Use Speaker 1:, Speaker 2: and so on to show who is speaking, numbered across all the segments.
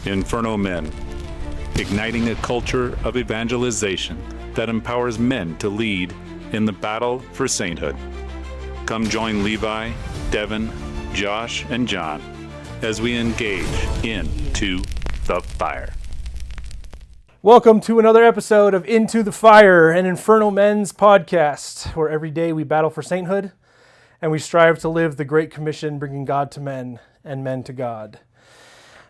Speaker 1: Inferno Men, igniting a culture of evangelization that empowers men to lead in the battle for sainthood. Come join Levi, Devin, Josh, and John as we engage into the fire.
Speaker 2: Welcome to another episode of Into the Fire, an Inferno Men's podcast, where every day we battle for sainthood and we strive to live the Great Commission, bringing God to men and men to God.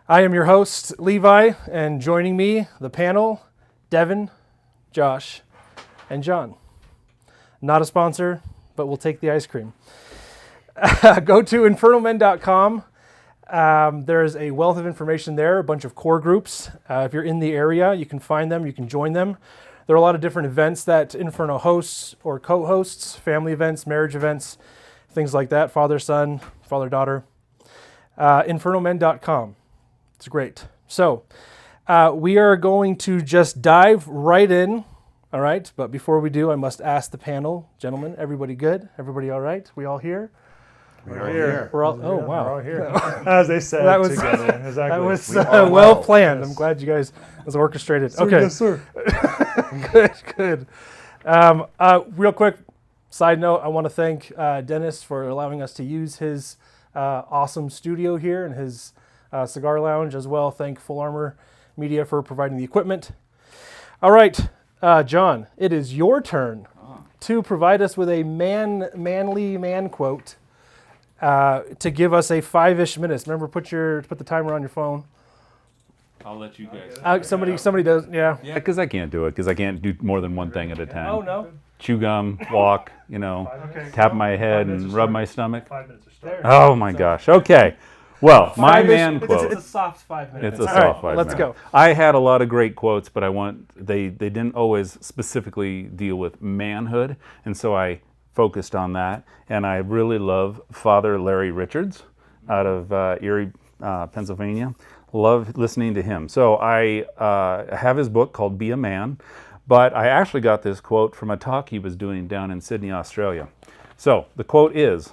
Speaker 2: I am your host, Levi, and joining me, the panel, Devin, Josh, and John. Not a sponsor, but we'll take the ice cream. Go to infernomen.com. There is a wealth of information there, a bunch of core groups. If you're in the area, you can find them, you can join them. There are a lot of different events that Inferno hosts or co-hosts, family events, marriage events, things like that, father-son, father-daughter. Infernomen.com. It's great. So, we are going to just dive right in, all right? But before we do, I must ask the panel, gentlemen, everybody good? Everybody all right? We all here?
Speaker 3: We're here.
Speaker 2: We're all, oh, wow.
Speaker 3: We're all here. As they said
Speaker 2: That was,
Speaker 3: together. Exactly.
Speaker 2: That was well planned. Yes. I'm glad you guys, it was orchestrated.
Speaker 3: Sir,
Speaker 2: okay.
Speaker 3: Yes, sir.
Speaker 2: Good. Real quick, side note, I want to thank Dennis for allowing us to use his awesome studio here and his cigar lounge as well. Thank Full Armor Media for providing the equipment. All right, John, it is your turn to provide us with a manly man quote. To give us a 5-ish minutes. Remember, put the timer on your phone.
Speaker 1: I'll let you guys.
Speaker 2: Somebody does, yeah.
Speaker 1: Yeah, because I can't do it, because I can't do more than one thing at a time.
Speaker 2: Oh, no.
Speaker 1: Chew gum, walk, tap my head and rub my stomach.
Speaker 3: 5 minutes or so.
Speaker 1: Oh my gosh. Okay. Well, my man quote.
Speaker 2: It's a soft 5 minutes.
Speaker 1: It's a soft 5 minutes.
Speaker 2: Let's go.
Speaker 1: I had a lot of great quotes, but they didn't always specifically deal with manhood, and so I focused on that, and I really love Father Larry Richards out of Erie, Pennsylvania. Love listening to him. So I have his book called Be a Man, but I actually got this quote from a talk he was doing down in Sydney, Australia. So the quote is,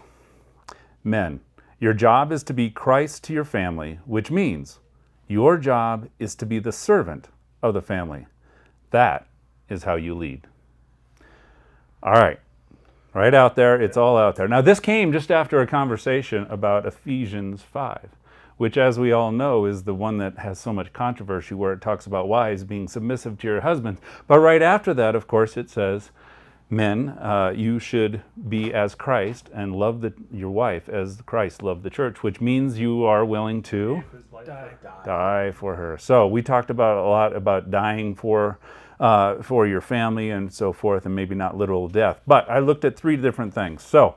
Speaker 1: "Men, your job is to be Christ to your family, which means your job is to be the servant of the family. That is how you lead." All right. Right out there, it's all out there. Now, this came just after a conversation about Ephesians 5, which, as we all know, is the one that has so much controversy, where it talks about wives being submissive to your husbands. But right after that, of course, it says, "Men, you should be as Christ and love your wife as Christ loved the church," which means you are willing to die for her. So we talked about a lot about dying for your family and so forth, and maybe not literal death. But I looked at 3 different things. So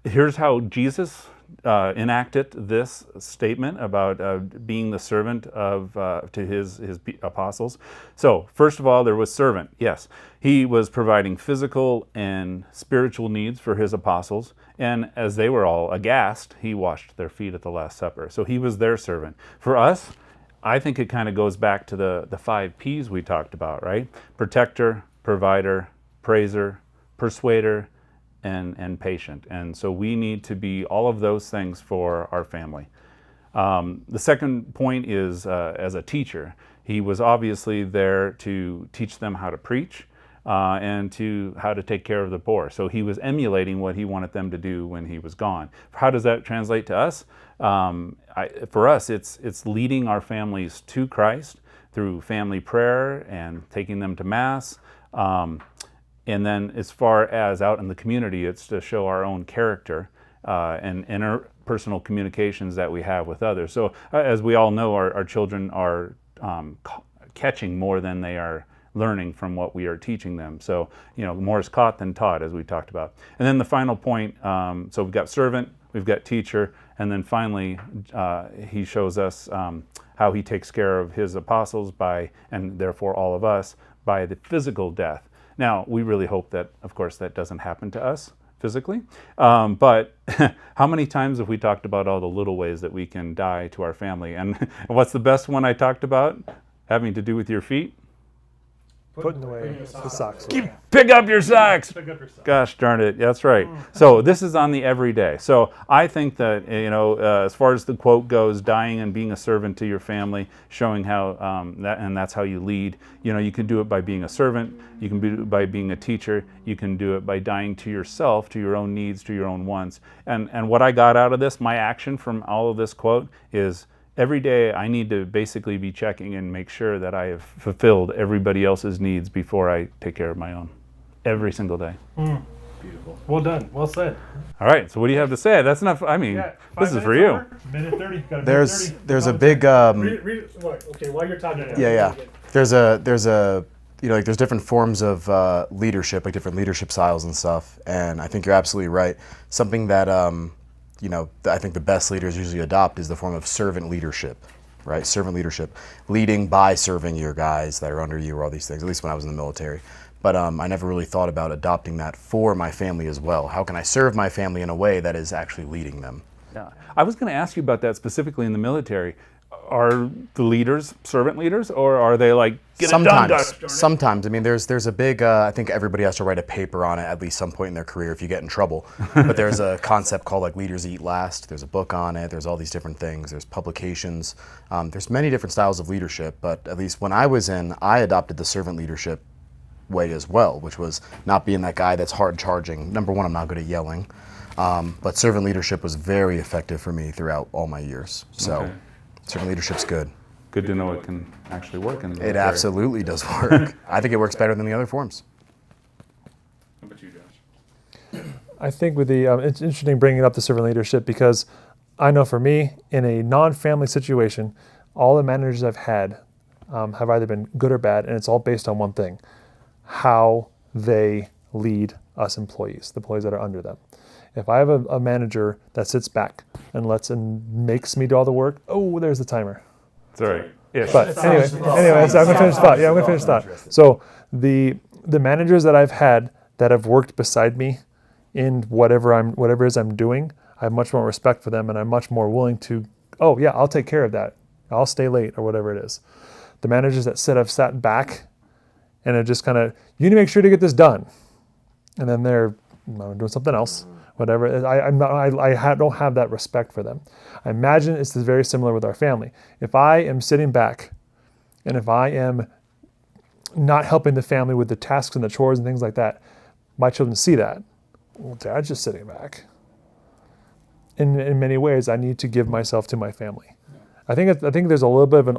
Speaker 1: here's how Jesus enacted this statement about being the servant to his apostles. So first of all, there was servant. Yes, he was providing physical and spiritual needs for his apostles, and as they were all aghast, he washed their feet at the Last Supper. So he was their servant. For us, I think it kind of goes back to the 5 P's we talked about, right? Protector, provider, praiser, persuader, and patient. And so we need to be all of those things for our family. The second point is as a teacher. He was obviously there to teach them how to preach and to how to take care of the poor. So he was emulating what he wanted them to do when he was gone. How does that translate to us? For us, it's leading our families to Christ through family prayer and taking them to Mass. And then as far as out in the community, it's to show our own character and interpersonal communications that we have with others. So as we all know, our children are catching more than they are learning from what we are teaching them. So, more is caught than taught, as we talked about. And then the final point, so we've got servant, we've got teacher, and then finally he shows us how he takes care of his apostles and therefore all of us, by the physical death. Now, we really hope that, of course, that doesn't happen to us physically, but how many times have we talked about all the little ways that we can die to our family? And what's the best one I talked about? Having to do with your feet?
Speaker 2: Putting away the socks.
Speaker 1: Pick up your socks.
Speaker 3: Pick up your socks.
Speaker 1: Gosh darn it, that's right. So this is on the everyday. So I think that, as far as the quote goes, dying and being a servant to your family, showing how that's how you lead. You can do it by being a servant, you can do it by being a teacher, you can do it by dying to yourself, to your own needs, to your own wants. And what I got out of this, my action from all of this quote is, every day I need to basically be checking and make sure that I have fulfilled everybody else's needs before I take care of my own. Every single day.
Speaker 3: Beautiful.
Speaker 2: Well done. Well said.
Speaker 1: All right, so what do you have to say? That's enough. I mean, this is for you.
Speaker 3: Minute 30. Got a minute 30.
Speaker 4: There's a big
Speaker 2: Read it. Okay, while you're talking.
Speaker 4: yeah. There's there's different forms of leadership, like different leadership styles and stuff. And I think you're absolutely right. Something that I think the best leaders usually adopt is the form of servant leadership, right? Servant leadership, leading by serving your guys that are under you, or all these things. At least when I was in the military. But I never really thought about adopting that for my family as well. How can I serve my family in a way that is actually leading them?
Speaker 1: Yeah. I was going to ask you about that specifically in the military. Are the leaders servant leaders, or are they like, get it done, Dutch?
Speaker 4: Sometimes. I mean, there's a big, I think everybody has to write a paper on it at least some point in their career if you get in trouble. But there's a concept called like Leaders Eat Last. There's a book on it. There's all these different things. There's publications. There's many different styles of leadership. But at least when I was in, I adopted the servant leadership way as well, which was not being that guy that's hard charging. Number one, I'm not good at yelling. But servant leadership was very effective for me throughout all my years. So.
Speaker 1: Okay.
Speaker 4: Servant leadership's good.
Speaker 1: Good to know it can actually work in the
Speaker 4: It
Speaker 1: military.
Speaker 4: absolutely does work. I think it works better than the other forms.
Speaker 1: How about you, Josh?
Speaker 2: I think with the it's interesting bringing up the servant leadership, because I know for me, in a non-family situation, all the managers I've had have either been good or bad, and it's all based on one thing: how they lead us employees, the employees that are under them. If I have a manager that sits back and makes me do all the work, there's the timer.
Speaker 1: It's all right. Ish.
Speaker 2: But anyway, so I'm gonna finish thought. Yeah, I'm gonna finish thought. So the managers that I've had that have worked beside me in whatever it is I'm doing, I have much more respect for them, and I'm much more willing to, I'll take care of that. I'll stay late or whatever it is. The managers that have sat back and are just kind of, you need to make sure to get this done, and then they're doing something else. Whatever, I don't have that respect for them. I imagine it's very similar with our family. If I am sitting back, and if I am not helping the family with the tasks and the chores and things like that, my children see that. Well, Dad's just sitting back. In many ways, I need to give myself to my family. I think there's a little bit of an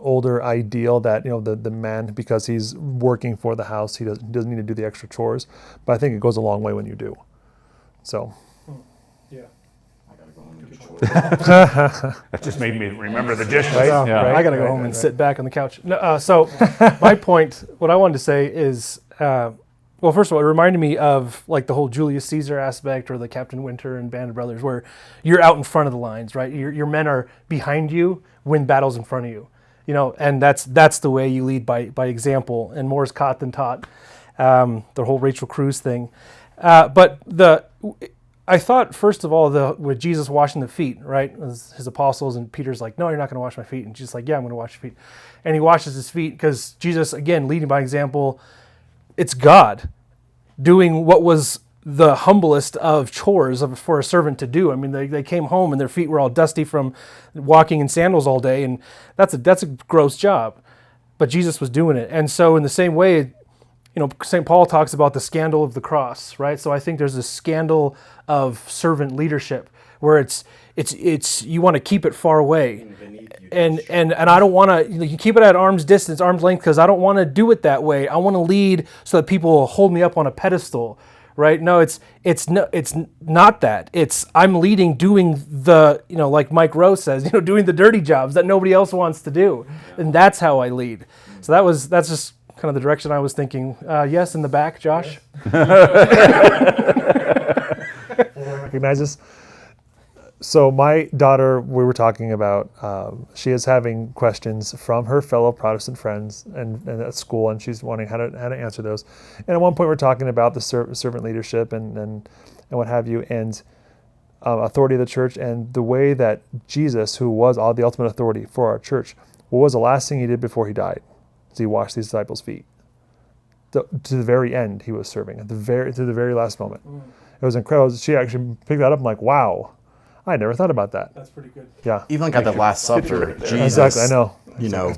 Speaker 2: older ideal that the man, because he's working for the house, he doesn't need to do the extra chores, but I think it goes a long way when you do. So
Speaker 3: Yeah.
Speaker 1: That just made me remember the dishes.
Speaker 2: Right?
Speaker 1: Yeah.
Speaker 2: Right.
Speaker 5: I gotta go home and sit back on the couch. No, so my point, what I wanted to say is, well, first of all, it reminded me of like the whole Julius Caesar aspect, or the Captain Winter and Band of Brothers, where you're out in front of the lines, right? Your men are behind you when battle's in front of you, and that's the way you lead by example, and more is caught than taught. The whole Rachel Cruz thing, but I thought, first of all, with Jesus washing the feet, right? His apostles, and Peter's like, no, you're not going to wash my feet. And Jesus like, yeah, I'm going to wash your feet. And he washes his feet because Jesus, again, leading by example, it's God doing what was the humblest of chores for a servant to do. I mean, they came home and their feet were all dusty from walking in sandals all day, and that's a gross job. But Jesus was doing it. And so in the same way, St. Paul talks about the scandal of the cross, right? So I think there's a scandal of servant leadership where it's you want to keep it far away, and I don't want to. You keep it at arm's distance, arm's length, because I don't want to do it that way. I want to lead so that people will hold me up on a pedestal, right? No, it's not that. It's I'm leading, doing the like Mike Rowe says, doing the dirty jobs that nobody else wants to do, and that's how I lead. So that's just kind of the direction I was thinking. Yes, in the back, Josh.
Speaker 2: Recognize this. So my daughter, we were talking about, she is having questions from her fellow Protestant friends and at school, and she's wanting how to answer those. And at one point, we're talking about the servant leadership and what have you, and authority of the church, and the way that Jesus, who was all the ultimate authority for our church, what was the last thing he did before he died?
Speaker 5: as he washed these disciples' feet. To the very end, he was serving to the very last moment. It was incredible. She actually picked that up. I'm like, wow, I never thought about that.
Speaker 2: That's pretty good.
Speaker 5: Yeah,
Speaker 4: Even like at the Last Supper, Jesus,
Speaker 5: exactly. I know.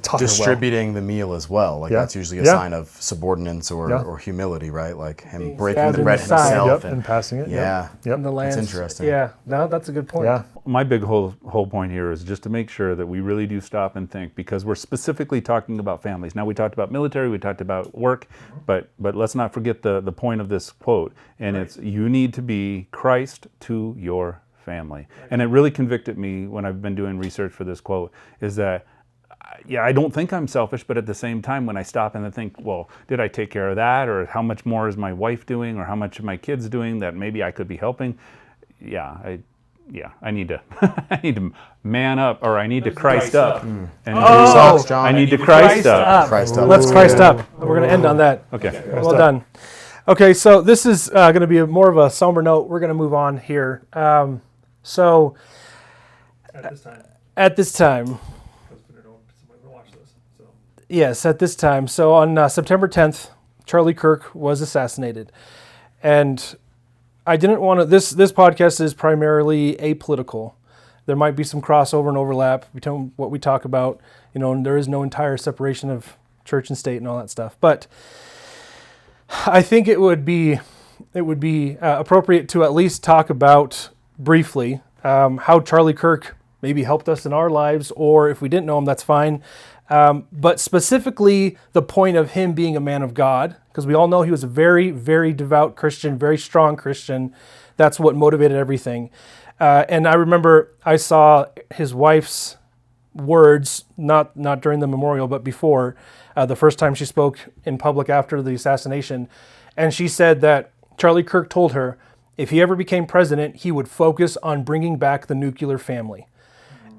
Speaker 5: Taught her
Speaker 4: distributing the meal as well. Like that's usually a sign of subordinance or humility, right? Like him breaking the bread himself
Speaker 5: and passing it.
Speaker 4: Yeah,
Speaker 2: And the lambs.
Speaker 4: That's interesting.
Speaker 2: Yeah, no, that's a good point.
Speaker 5: Yeah.
Speaker 1: My big whole point here is just to make sure that we really do stop and think, because we're specifically talking about families. Now, we talked about military, we talked about work, but let's not forget the point of this quote, and it's, you need to be Christ to your family. And it really convicted me when I've been doing research for this quote, is that I don't think I'm selfish, but at the same time, when I stop and I think, well, did I take care of that? Or how much more is my wife doing? Or how much are my kids doing that maybe I could be helping? I need to I need to man up, or I need to Christ up. And I need to Christ up.
Speaker 4: Christ up.
Speaker 2: Let's Christ up. We're going to end on that.
Speaker 1: Okay.
Speaker 2: Well done. Okay, so this is going to be more of a somber note. We're going to move on here. So at this time, yes, at this time. So on September 10th, Charlie Kirk was assassinated. And I didn't want to, this podcast is primarily apolitical. There might be some crossover and overlap between what we talk about, and there is no entire separation of church and state and all that stuff. But I think it would be appropriate to at least talk about briefly how Charlie Kirk maybe helped us in our lives, or if we didn't know him, that's fine. But specifically the point of him being a man of God, because we all know he was a very, very devout Christian, very strong Christian. That's what motivated everything. And I remember I saw his wife's words, not during the memorial, but before, the first time she spoke in public after the assassination. And she said that Charlie Kirk told her if he ever became president, he would focus on bringing back the nuclear family.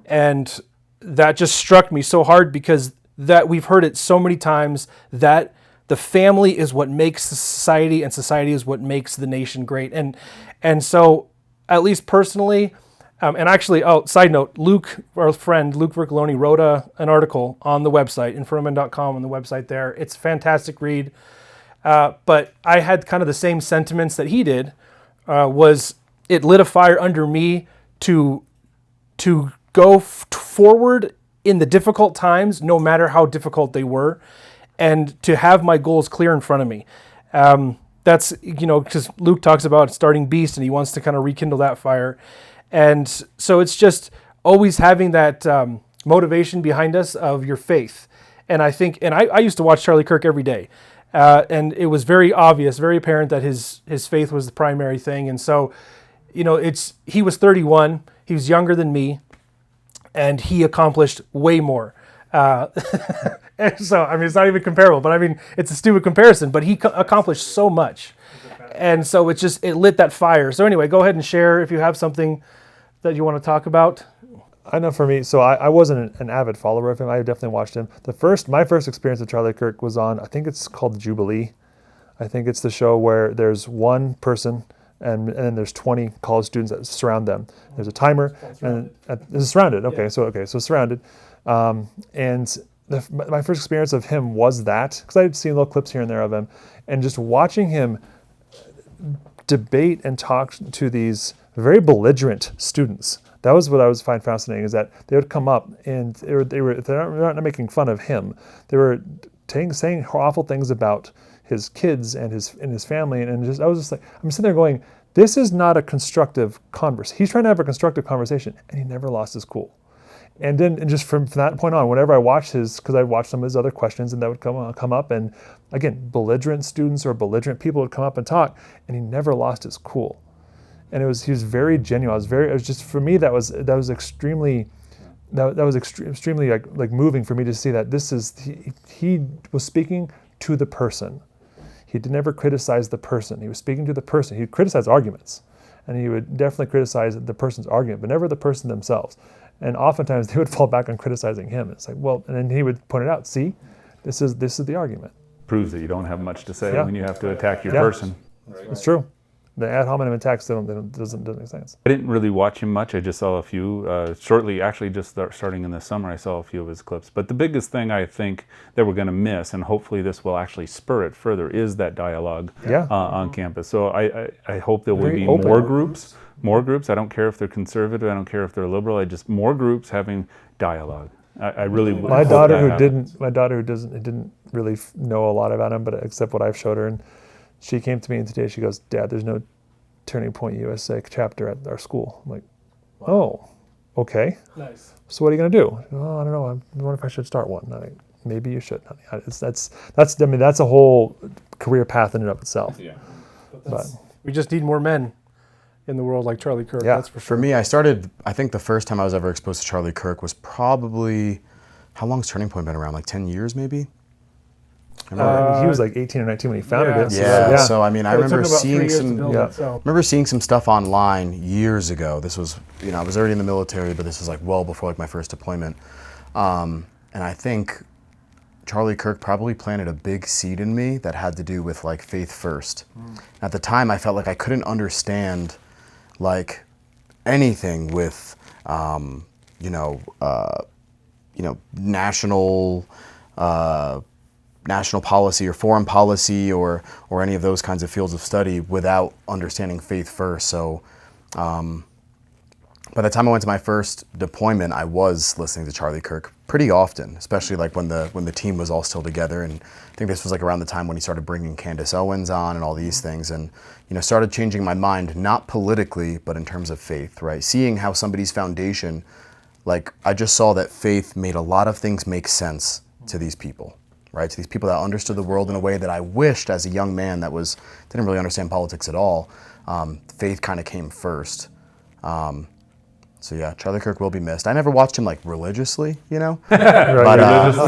Speaker 2: And that just struck me so hard, because that we've heard it so many times that the family is what makes the society, and society is what makes the nation great. And so, at least personally, and actually, side note, Luke, our friend, Luke Vercoloni, wrote an article on the website, infernomen.com, on the website there. It's a fantastic read. But I had kind of the same sentiments that he did. Was it lit a fire under me to go forward in the difficult times, no matter how difficult they were, and to have my goals clear in front of me. That's, because Luke talks about starting beast, and he wants to kind of rekindle that fire. And so it's just always having that motivation behind us of your faith. And I think, and I used to watch Charlie Kirk every day. And it was very obvious, very apparent that his faith was the primary thing. And so, he was 31, he was younger than me, and he accomplished way more. And so, it's not even comparable, but it's a stupid comparison, but he accomplished so much. And so it lit that fire. So anyway, go ahead and share if you have something that you want to talk about.
Speaker 5: I know for me, so I wasn't an avid follower of him. I definitely watched him. My first experience with Charlie Kirk was on, I think it's called Jubilee. I think it's the show where there's one person and then there's 20 college students that surround them. There's a timer, and it's surrounded. Okay, yeah. So surrounded. And my first experience of him was that, because I'd seen little clips here and there of him, and just watching him debate and talk to these very belligerent students. That was what I was find fascinating, is that they would come up and they're not making fun of him. They were saying awful things about his kids and his family, and I was just like, I'm sitting there going, this is not a constructive conversation. He's trying to have a constructive conversation, and he never lost his cool. And then, and just from that point on, whenever I watched because I watched some of his other questions, and that would come up, and again, belligerent students or belligerent people would come up and talk, and he never lost his cool. And he was very genuine. It was just, for me, that was extremely like moving for me to see that he was speaking to the person. He never criticize the person. He was speaking to the person. He would criticize arguments, and he would definitely criticize the person's argument, but never the person themselves. And oftentimes they would fall back on criticizing him. It's like, well, and then he would point it out. See, this is the argument.
Speaker 1: Proves that you don't have much to say when you have to attack your
Speaker 5: Yeah.
Speaker 1: person.
Speaker 5: It's true. The ad hominem attacks doesn't make sense.
Speaker 1: I didn't really watch him much. I just saw a few. Shortly, actually, starting in the summer, I saw a few of his clips. But the biggest thing I think that we're going to miss, and hopefully this will actually spur it further, is that dialogue on campus. So I hope there will
Speaker 5: Very
Speaker 1: be
Speaker 5: open.
Speaker 1: more groups. More groups. I don't care if they're conservative. I don't care if they're liberal. More groups having dialogue. I really would.
Speaker 5: My
Speaker 1: hope
Speaker 5: daughter
Speaker 1: that
Speaker 5: who
Speaker 1: happens.
Speaker 5: didn't really know a lot about him, but except what I've showed her, and she came to me today. She goes, "Dad, there's no Turning Point USA chapter at our school." I'm like, "Oh, okay.
Speaker 2: Nice.
Speaker 5: So what are you gonna do?" "Oh, I don't know. I wonder if I should start one." I'm like, maybe you should. That's a whole career path in and of itself.
Speaker 1: Yeah.
Speaker 5: But
Speaker 2: We just need more men in the world like Charlie Kirk.
Speaker 5: Yeah.
Speaker 2: That's for
Speaker 4: For
Speaker 2: sure.
Speaker 4: me, I think the first time I was ever exposed to Charlie Kirk was probably, how long's Turning Point been around? Like 10 years maybe? I remember-
Speaker 5: he was like 18 or 19 when he founded
Speaker 2: yeah.
Speaker 5: it. So
Speaker 4: yeah, so I mean, I
Speaker 2: It took
Speaker 4: remember
Speaker 2: about 3
Speaker 4: seeing
Speaker 2: years to
Speaker 4: some,
Speaker 2: build
Speaker 5: yeah.
Speaker 2: it, so.
Speaker 4: remember seeing some stuff online years ago. This was, I was already in the military, but this was like well before like my first deployment. And I think Charlie Kirk probably planted a big seed in me that had to do with like faith first. At the time, I felt like I couldn't understand like anything with, national policy or foreign policy or any of those kinds of fields of study without understanding faith first. So by the time I went to my first deployment, I was listening to Charlie Kirk pretty often, especially like when the team was all still together. And I think this was like around the time when he started bringing Candace Owens on and all these things, and started changing my mind, not politically, but in terms of faith, right? Seeing how somebody's foundation, like I just saw that faith made a lot of things make sense to these people, right? To these people that understood the world in a way that I wished as a young man that didn't really understand politics at all. Faith kind of came first. So yeah, Charlie Kirk will be missed. I never watched him like religiously,
Speaker 5: Right,
Speaker 4: but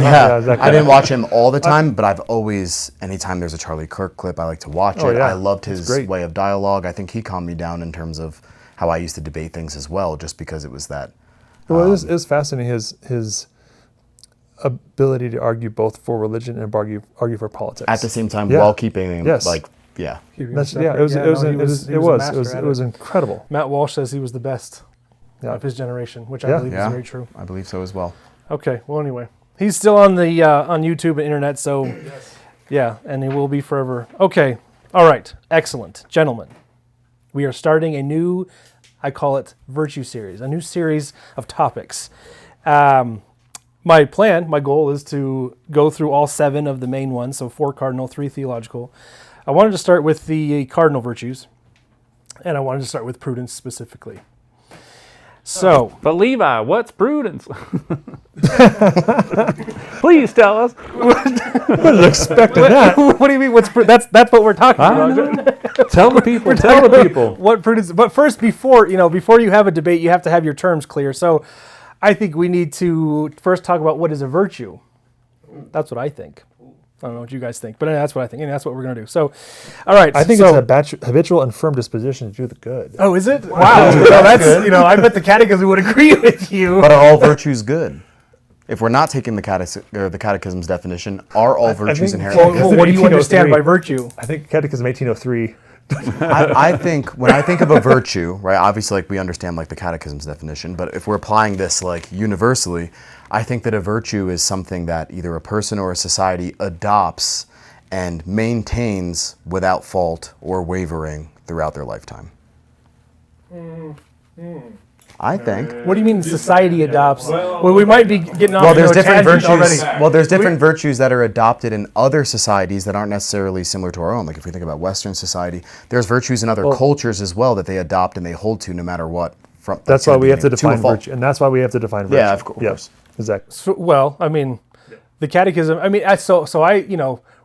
Speaker 5: yeah, exactly.
Speaker 4: I didn't watch him all the time, but I've always, anytime there's a Charlie Kirk clip, I like to watch
Speaker 5: Oh,
Speaker 4: it.
Speaker 5: yeah.
Speaker 4: I loved
Speaker 5: It's
Speaker 4: his
Speaker 5: great.
Speaker 4: way of dialogue. I think he calmed me down in terms of how I used to debate things as well, just because it was that.
Speaker 5: Well, it was fascinating his ability to argue both for religion and argue for politics
Speaker 4: At the same time,
Speaker 5: Yeah.
Speaker 4: while keeping
Speaker 5: Yes.
Speaker 4: like, yeah.
Speaker 2: Keeping
Speaker 5: That's,
Speaker 2: them
Speaker 5: yeah, it was
Speaker 2: separate.
Speaker 5: it
Speaker 2: No,
Speaker 5: was
Speaker 2: he a master
Speaker 5: it
Speaker 2: at
Speaker 5: was incredible.
Speaker 2: Matt Walsh says he was the best
Speaker 5: Yeah.
Speaker 2: of his generation, which I
Speaker 5: Yeah.
Speaker 2: believe
Speaker 4: Yeah.
Speaker 2: is very true.
Speaker 4: I believe so as well.
Speaker 2: Okay, well anyway, he's still on the on YouTube and internet, so yeah, and he will be forever. Okay, all right, excellent, gentlemen. We are starting a new, I call it virtue series, a new series of topics. My goal is to go through all 7 of the main ones, so 4 cardinal, 3 theological. I wanted to start with the cardinal virtues, and I wanted to start with prudence specifically. So,
Speaker 1: But Levi, what's prudence? Please tell us.
Speaker 2: what do you mean? That's what we're talking about.
Speaker 1: Tell the people. Tell the people.
Speaker 2: What prudence? But first, before you have a debate, you have to have your terms clear. So, I think we need to first talk about what is a virtue. That's what I think. I don't know what you guys think, but that's what I think, and that's what we're going to do. So, all right.
Speaker 5: I think it's a habitual and firm disposition to do the good.
Speaker 2: Oh, is it? Wow. No, that's I bet the catechism would agree with you.
Speaker 4: But are all virtues good? If we're not taking the catechism's definition, are all virtues
Speaker 5: think-
Speaker 4: inherently
Speaker 2: Well,
Speaker 4: good?
Speaker 2: what do you
Speaker 5: 1803.
Speaker 2: understand by virtue?
Speaker 5: I think Catechism 1803.
Speaker 4: I think when I think of a virtue, right? Obviously, like we understand like the catechism's definition, but if we're applying this like universally, I think that a virtue is something that either a person or a society adopts and maintains without fault or wavering throughout their lifetime. I think.
Speaker 2: What do you mean society adopts? Well, we might be getting off
Speaker 4: Well,
Speaker 2: into
Speaker 4: there's
Speaker 2: a
Speaker 4: different
Speaker 2: tangent
Speaker 4: virtues.
Speaker 2: already.
Speaker 4: Well, there's different virtues that are adopted in other societies that aren't necessarily similar to our own. Like if we think about Western society, there's virtues in other cultures as well that they adopt and they hold to no matter what. From
Speaker 5: That's
Speaker 4: like,
Speaker 5: why we have to
Speaker 4: a
Speaker 5: define
Speaker 4: fault.
Speaker 5: virtue, and that's why we have to define virtue.
Speaker 4: Yeah, of course.
Speaker 5: Yes, exactly.
Speaker 2: So, well, I mean, the catechism. I mean,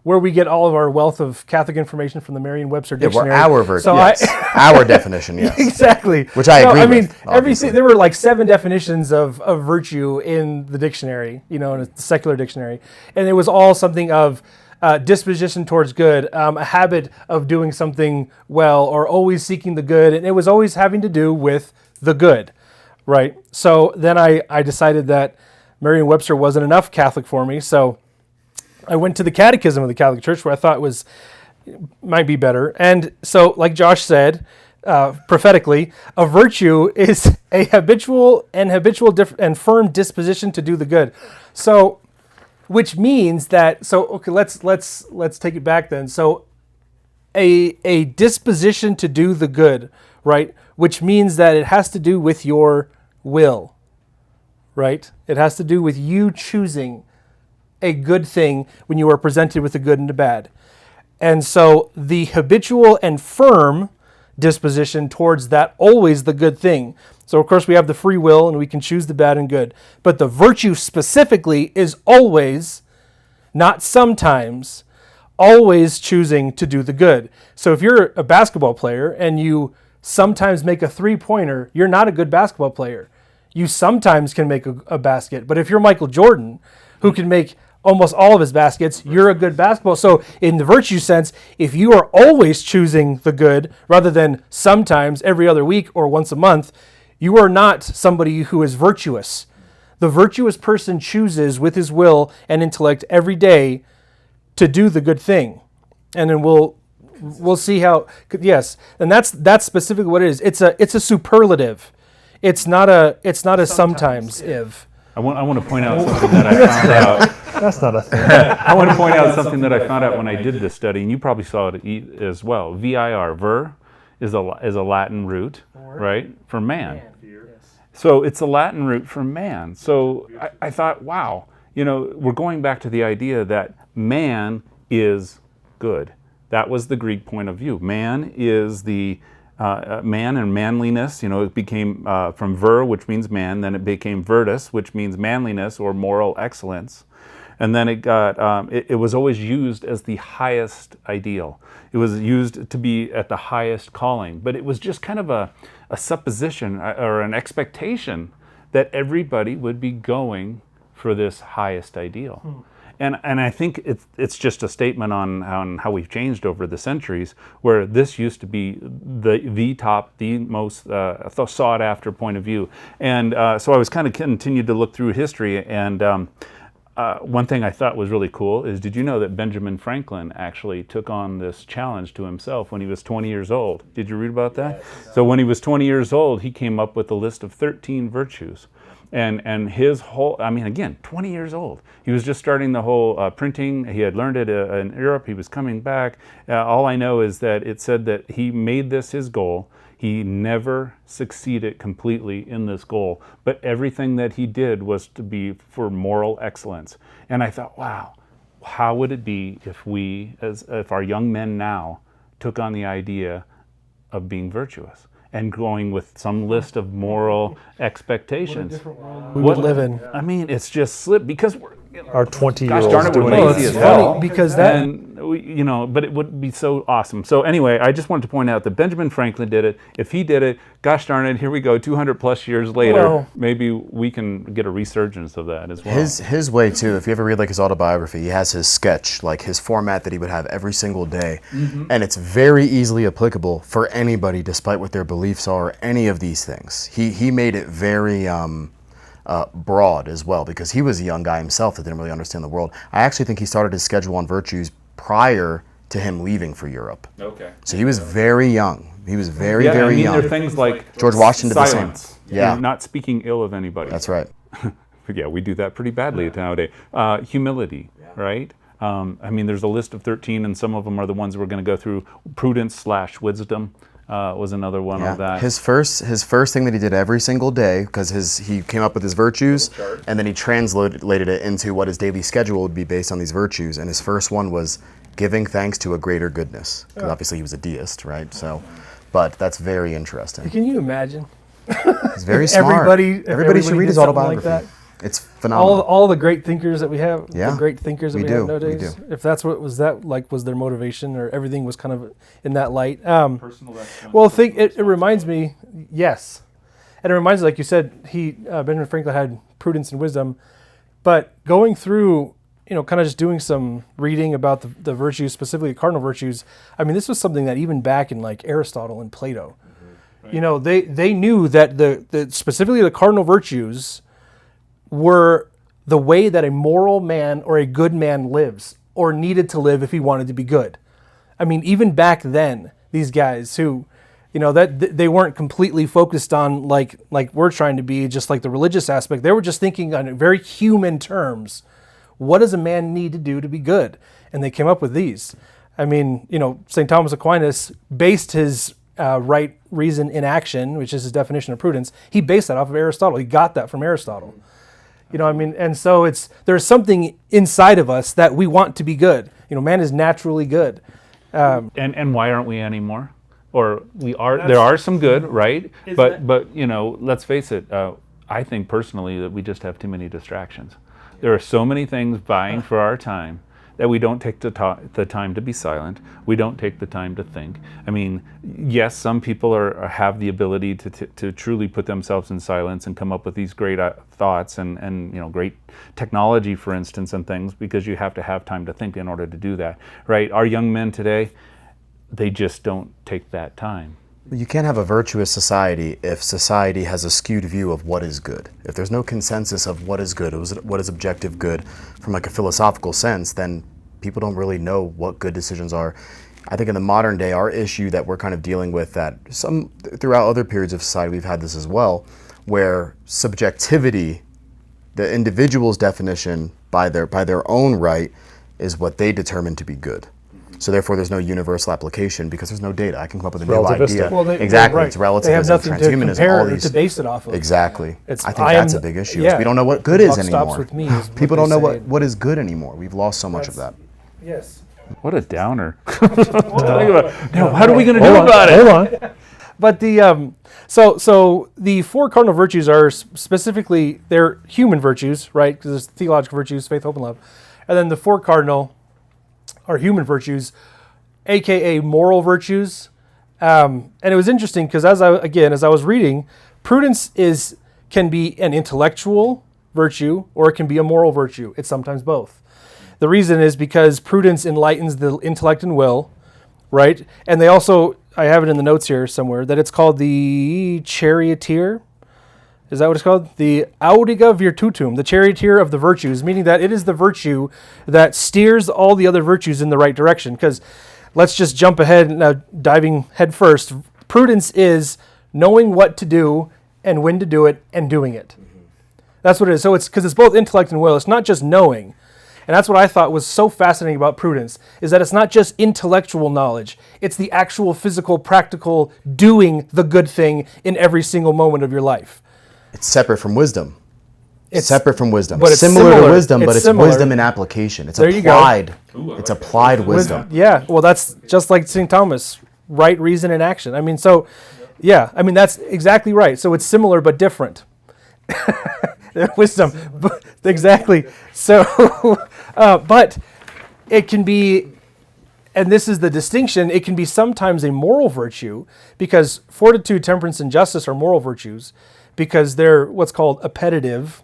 Speaker 2: where we get all of our wealth of Catholic information from the Merriam-Webster
Speaker 4: Yeah,
Speaker 2: dictionary.
Speaker 4: well, our virtue.
Speaker 2: So
Speaker 4: Yes. Our definition. Yes.
Speaker 2: exactly.
Speaker 4: Which I agree
Speaker 2: I
Speaker 4: with,
Speaker 2: mean,
Speaker 4: obviously.
Speaker 2: everything. There were like 7 definitions of virtue in the dictionary. In a secular dictionary, and it was all something of disposition towards good, a habit of doing something well, or always seeking the good, and it was always having to do with the good, right? So then I decided that Merriam-Webster wasn't enough Catholic for me, so I went to the Catechism of the Catholic Church, where I thought was
Speaker 5: might be better. And so, like Josh said, prophetically, a virtue is a habitual and firm disposition to do the good. So, which means that, so okay, let's take it back then. So, a disposition to do the good, right? Which means that it has to do with your will, right? It has to do with you choosing a good thing when you are presented with the good and the bad. And so the habitual and firm disposition towards that, always the good thing. So of course we have the free will and we can choose the bad and good. But the virtue specifically is always, not sometimes, always choosing to do the good. So if you're a basketball player and you sometimes make a three-pointer, you're not a good basketball player. You sometimes can make a basket. But if you're Michael Jordan, who can make almost all of his baskets, you're a good basketball. So in the virtue sense, if you are always choosing the good rather than sometimes every other week or once a month, you are not somebody who is virtuous. The virtuous person chooses with his will and intellect every day to do the good thing. And then we'll see how, yes, and that's specifically what it is. It's a superlative. It's not a sometimes if.
Speaker 1: I want to point out something that I found out.
Speaker 3: That's not a thing.
Speaker 1: I want to point out something that I found out when I did this study, and you probably saw it as well. VIR, ver, is a Latin root, right, for man. So it's a Latin root for man. So I thought, wow, we're going back to the idea that man is good. That was the Greek point of view. Man is the man and manliness. It became from ver, which means man, then it became virtus, which means manliness or moral excellence. And then it got, it was always used as the highest ideal. It was used to be at the highest calling. But it was just kind of a supposition or an expectation that everybody would be going for this highest ideal. And I think it's just a statement on how we've changed over the centuries, where this used to be the top, the most sought after point of view. And so I was kind of continued to look through history, and one thing I thought was really cool is, did you know that Benjamin Franklin actually took on this challenge to himself when he was 20 years old? Did you read about that? Yes. So when he was 20 years old, he came up with a list of 13 virtues. And his whole, 20 years old. He was just starting the whole printing. He had learned it in Europe. He was coming back. All I know is that it said that he made this his goal. He never succeeded completely in this goal, but everything that he did was to be for moral excellence. And I thought, wow, how would it be if our young men now took on the idea of being virtuous and going with some list of moral expectations?
Speaker 5: We would live in.
Speaker 1: It's just slip because we're
Speaker 3: Our 20-year-olds.
Speaker 1: gosh darn it, we're
Speaker 3: doing
Speaker 1: lazy
Speaker 3: it.
Speaker 1: as hell.
Speaker 5: Because that,
Speaker 1: And but it would be so awesome. So anyway, I just wanted to point out that Benjamin Franklin did it. If he did it, gosh darn it, here we go, 200 plus years later,
Speaker 5: Well,
Speaker 1: maybe we can get a resurgence of that as well.
Speaker 4: His way too, if you ever read his autobiography, he has his sketch, his format that he would have every single day. And it's very easily applicable for anybody despite what their beliefs are, any of these things. He made it very broad as well, because he was a young guy himself that didn't really understand the world. I actually think he started his schedule on virtues prior to him leaving for Europe.
Speaker 1: Okay.
Speaker 4: So he was very young. He was very
Speaker 1: There
Speaker 4: young.
Speaker 1: are things like
Speaker 4: George Washington did the same.
Speaker 1: silence.
Speaker 4: Yeah.
Speaker 1: Not speaking ill of anybody.
Speaker 4: That's right.
Speaker 1: Yeah, we do that pretty badly nowadays. Humility, right? There's a list of 13, and some of them are the ones we're going to go through. Prudence/wisdom was another one of that.
Speaker 4: His first thing that he did every single day, because he came up with his virtues, and then he translated it into what his daily schedule would be based on these virtues. And his first one was giving thanks to a greater goodness, because obviously he was a deist, right? So, but that's very interesting.
Speaker 5: can you imagine?
Speaker 4: He's very smart. Everybody should read his
Speaker 5: did something like
Speaker 4: autobiography.
Speaker 5: that?
Speaker 4: It's phenomenal.
Speaker 5: All the great thinkers that we have,
Speaker 4: Yeah,
Speaker 5: the great thinkers that
Speaker 4: we
Speaker 5: we
Speaker 4: do,
Speaker 5: have
Speaker 4: we
Speaker 5: nowadays.
Speaker 4: do.
Speaker 5: If that's what was their motivation, or everything was kind of in that light.
Speaker 1: Personal excellence.
Speaker 5: Well, it reminds me, yes, and it reminds me, like you said, Benjamin Franklin had prudence and wisdom, but going through, kind of just doing some reading about the virtues, specifically cardinal virtues. This was something that even back in Aristotle and Plato, right. They knew that specifically the cardinal virtues were the way that a moral man or a good man lives or needed to live if he wanted to be good. I mean, even back then, these guys who, that they weren't completely focused on like we're trying to be, just like the religious aspect. They were just thinking on very human terms. What does a man need to do to be good? And they came up with these. I mean, St. Thomas Aquinas based his right reason in action, which is his definition of prudence. He based that off of Aristotle. He got that from Aristotle. And so there's something inside of us that we want to be good. Man is naturally good.
Speaker 1: And why aren't we anymore? Or we are. There are some good, right? But let's face it. I think personally that we just have too many distractions. There are so many things vying for our time that we don't take the time to be silent. We don't take the time to think. I mean, yes, some people have the ability to truly put themselves in silence and come up with these great thoughts and great technology, for instance, and things, because you have to have time to think in order to do that, right? Our young men today, they just don't take that time.
Speaker 4: You can't have a virtuous society if society has a skewed view of what is good. If there's no consensus of what is good, what is objective good from like a philosophical sense, then people don't really know what good decisions are. I think in the modern day, our issue that we're kind of dealing with, that throughout other periods of society we've had this as well, where subjectivity, the individual's definition by their own right, is what they determine to be good. So therefore, there's no universal application because there's no data. I can come up with a new idea.
Speaker 5: Well,
Speaker 4: exactly,
Speaker 5: right.
Speaker 4: it's relativism,
Speaker 5: they have nothing
Speaker 4: transhumanism,
Speaker 5: to compare
Speaker 4: all these.
Speaker 5: to base it off of.
Speaker 4: Exactly. I think
Speaker 5: I
Speaker 4: that's
Speaker 5: am
Speaker 4: a big issue.
Speaker 5: yeah.
Speaker 4: We don't know what good is
Speaker 5: Buck stops
Speaker 4: anymore.
Speaker 5: with me is what
Speaker 4: People
Speaker 5: they
Speaker 4: don't know
Speaker 5: say.
Speaker 4: what is good anymore. We've lost so much of that.
Speaker 5: Yes.
Speaker 1: What a downer. Think about, now, what are we going to do about it?
Speaker 2: Hold on.
Speaker 5: But the so the four cardinal virtues are specifically, they're human virtues, right? Because there's theological virtues, faith, hope, and love, and then the four cardinal are human virtues, aka moral virtues. And it was interesting because as I was reading, prudence can be an intellectual virtue or it can be a moral virtue. It's sometimes both. The reason is because prudence enlightens the intellect and will, right? And they also, I have it in the notes here somewhere, that it's called the charioteer. Is that what it's called? The audiga virtutum, the charioteer of the virtues, meaning that it is the virtue that steers all the other virtues in the right direction. Because let's just jump ahead, now diving head first. Prudence is knowing what to do and when to do it and doing it. That's what it is. So it's because it's both intellect and will. It's not just knowing. And that's what I thought was so fascinating about prudence, is that it's not just intellectual knowledge. It's the actual physical, practical doing the good thing in every single moment of your life.
Speaker 4: It's separate from wisdom. It's separate from wisdom.
Speaker 5: But it's
Speaker 4: similar to
Speaker 5: similar.
Speaker 4: wisdom, but it's
Speaker 5: Similar.
Speaker 4: wisdom in application. It's
Speaker 5: There you go.
Speaker 4: applied. It's applied wisdom.
Speaker 5: Yeah, well, that's just like St. Thomas, right reason in action. I mean, so, yeah, I mean, that's exactly right. So it's similar but different. Wisdom, exactly. So, but it can be, and this is the distinction, it can be sometimes a moral virtue, because fortitude, temperance, and justice are moral virtues, because they're what's called appetitive,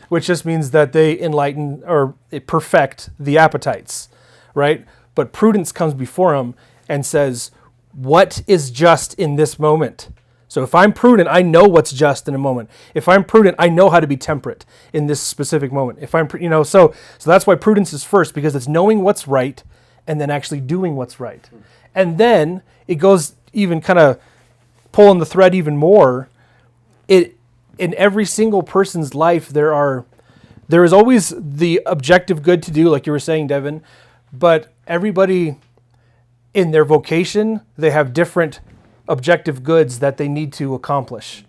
Speaker 5: which just means that they enlighten or perfect the appetites, right? But prudence comes before them and says, what is just in this moment? So if I'm prudent, I know what's just in a moment. If I'm prudent, I know how to be temperate in this specific moment. If I'm, so that's why prudence is first, because it's knowing what's right and then actually doing what's right. And then it goes even kind of pulling the thread even more. In every single person's life, there is always the objective good to do, like you were saying, Devin, but everybody in their vocation, they have different objective goods that they need to accomplish,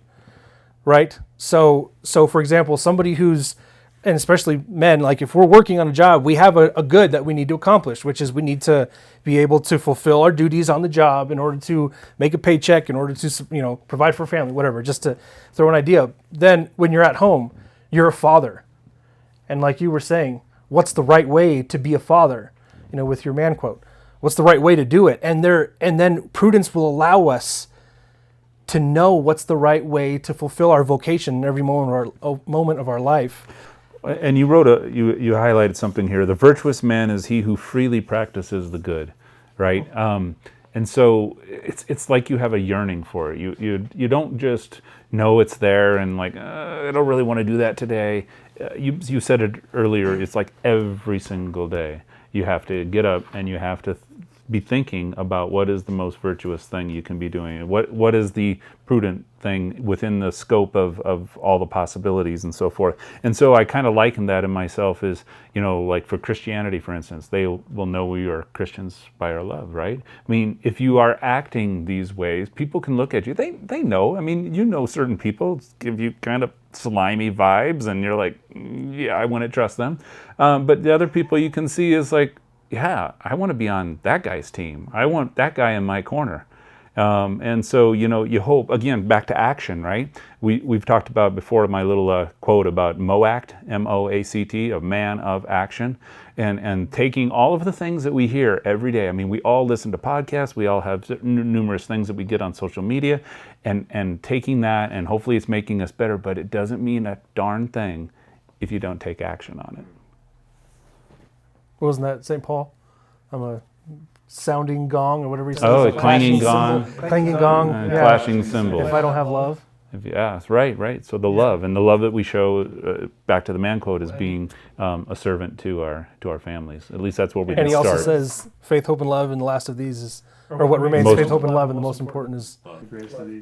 Speaker 5: right? So for example, somebody who's, and especially men, like if we're working on a job, we have a good that we need to accomplish, which is we need to be able to fulfill our duties on the job in order to make a paycheck, in order to, provide for family, whatever, just to throw an idea. Then when you're at home, you're a father. And like you were saying, what's the right way to be a father? With your man quote. What's the right way to do it? And then prudence will allow us to know what's the right way to fulfill our vocation in every moment of our life.
Speaker 1: And you wrote you highlighted something here. The virtuous man is he who freely practices the good, right? And so it's like you have a yearning for it. You don't just know it's there and like I don't really want to do that today. You said it earlier. It's like every single day you have to get up and you have to be thinking about what is the most virtuous thing you can be doing. What is the prudent thing within the scope of all the possibilities and so forth. And so I kind of liken that in myself as, like for Christianity, for instance, they will know we are Christians by our love, right? I mean, if you are acting these ways, people can look at you. They know. I mean, certain people give you kind of slimy vibes and you're like, yeah, I wouldn't trust them. But the other people you can see is like, yeah, I want to be on that guy's team. I want that guy in my corner. And so, you hope, again, back to action, right? We've talked about before my little quote about MOACT, M-O-A-C-T, a man of action, and taking all of the things that we hear every day. I mean, we all listen to podcasts. We all have numerous things that we get on social media, and taking that, and hopefully it's making us better, but it doesn't mean a darn thing if you don't take action on it.
Speaker 5: Wasn't that St. Paul? I'm a sounding gong or whatever he says.
Speaker 1: Oh, a clanging gong.
Speaker 5: Clanging gong. Yeah.
Speaker 1: Clashing cymbal.
Speaker 5: If I don't have love.
Speaker 1: Yeah, right. So the love, and the love that we show, back to the man quote, is being a servant to our families. At least that's where we can start.
Speaker 5: And he also says, faith, hope, and love, and the last of these is, or what remains, faith, hope, and love, and the most important is.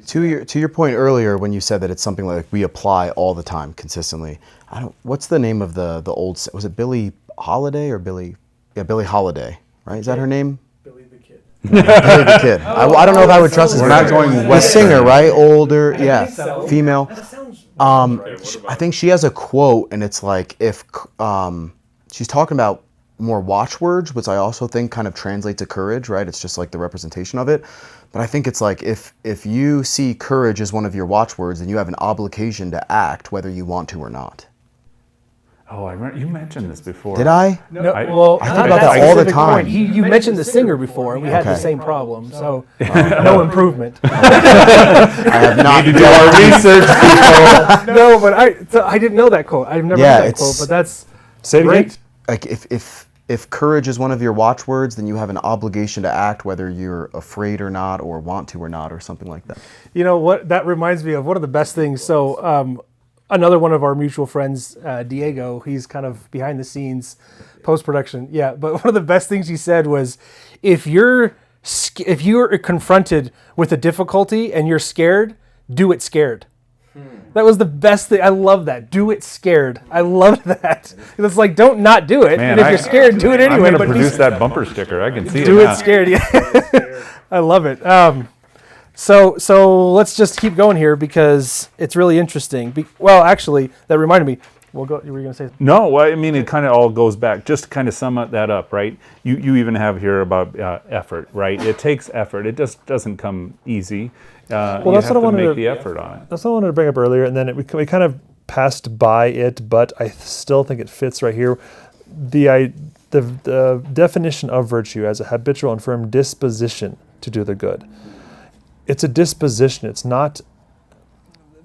Speaker 4: To your point earlier, when you said that it's something like we apply all the time, consistently. What's the name of the old? Was it Billie Holiday or Billie? Yeah, Billie Holiday. Right? Is that her name?
Speaker 3: Billy the Kid.
Speaker 4: Billy the Kid. I don't know if I would trust his
Speaker 1: We're not going
Speaker 4: the
Speaker 1: Western.
Speaker 4: singer, right? Older, yeah, female.
Speaker 3: That sounds
Speaker 4: I think she has a quote, and it's like if she's talking about more watchwords, which I also think kind of translate to courage, right? It's just like the representation of it. But I think it's like if you see courage as one of your watchwords, then you have an obligation to act whether you want to or not.
Speaker 1: Oh, I remember you mentioned this before.
Speaker 4: Did I?
Speaker 5: No,
Speaker 1: I-
Speaker 5: well,
Speaker 4: I think about that all the
Speaker 5: specific
Speaker 4: time.
Speaker 5: point. You mentioned the singer before, and we had the
Speaker 4: Okay.
Speaker 5: same problem, so no improvement.
Speaker 4: I have not.
Speaker 1: Do our research, people.
Speaker 5: No, but I didn't know that quote. I've never
Speaker 4: Yeah,
Speaker 5: heard that
Speaker 4: it's-
Speaker 5: quote, but that's
Speaker 2: Say it
Speaker 5: great.
Speaker 2: again.
Speaker 4: Like if courage is one of your watchwords, then you have an obligation to act whether you're afraid or not, or want to or not, or something like that.
Speaker 5: You know what? That reminds me of one of the best things. So another one of our mutual friends, Diego, he's kind of behind the scenes, post-production. Yeah, but one of the best things he said was, if you're confronted with a difficulty and you're scared, do it scared. That was the best thing. I love that. Do it scared. I loved that. It's like, don't not do it.
Speaker 1: Man,
Speaker 5: and if you're scared, do it anyway.
Speaker 1: I'm going to
Speaker 5: But
Speaker 1: produce that bumper sticker. I can see
Speaker 5: do
Speaker 1: it
Speaker 5: it
Speaker 1: now.
Speaker 5: scared. Yeah. I love it. So let's just keep going here because it's really interesting. Well, actually, that reminded me. We'll go. You were going to say.
Speaker 1: No, well, I mean, it kind of all goes back. Just to kind of sum that up, right? You even have here about effort, right? It takes effort. It just doesn't come easy.
Speaker 2: Well,
Speaker 1: you
Speaker 2: that's
Speaker 1: have
Speaker 2: what I
Speaker 1: to
Speaker 2: wanted
Speaker 1: make
Speaker 2: to-
Speaker 1: the effort on it.
Speaker 2: That's what I wanted to bring up earlier, and then we kind of passed by it, but I still think it fits right here. The definition of virtue as a habitual and firm disposition to do the good. It's a disposition. It's not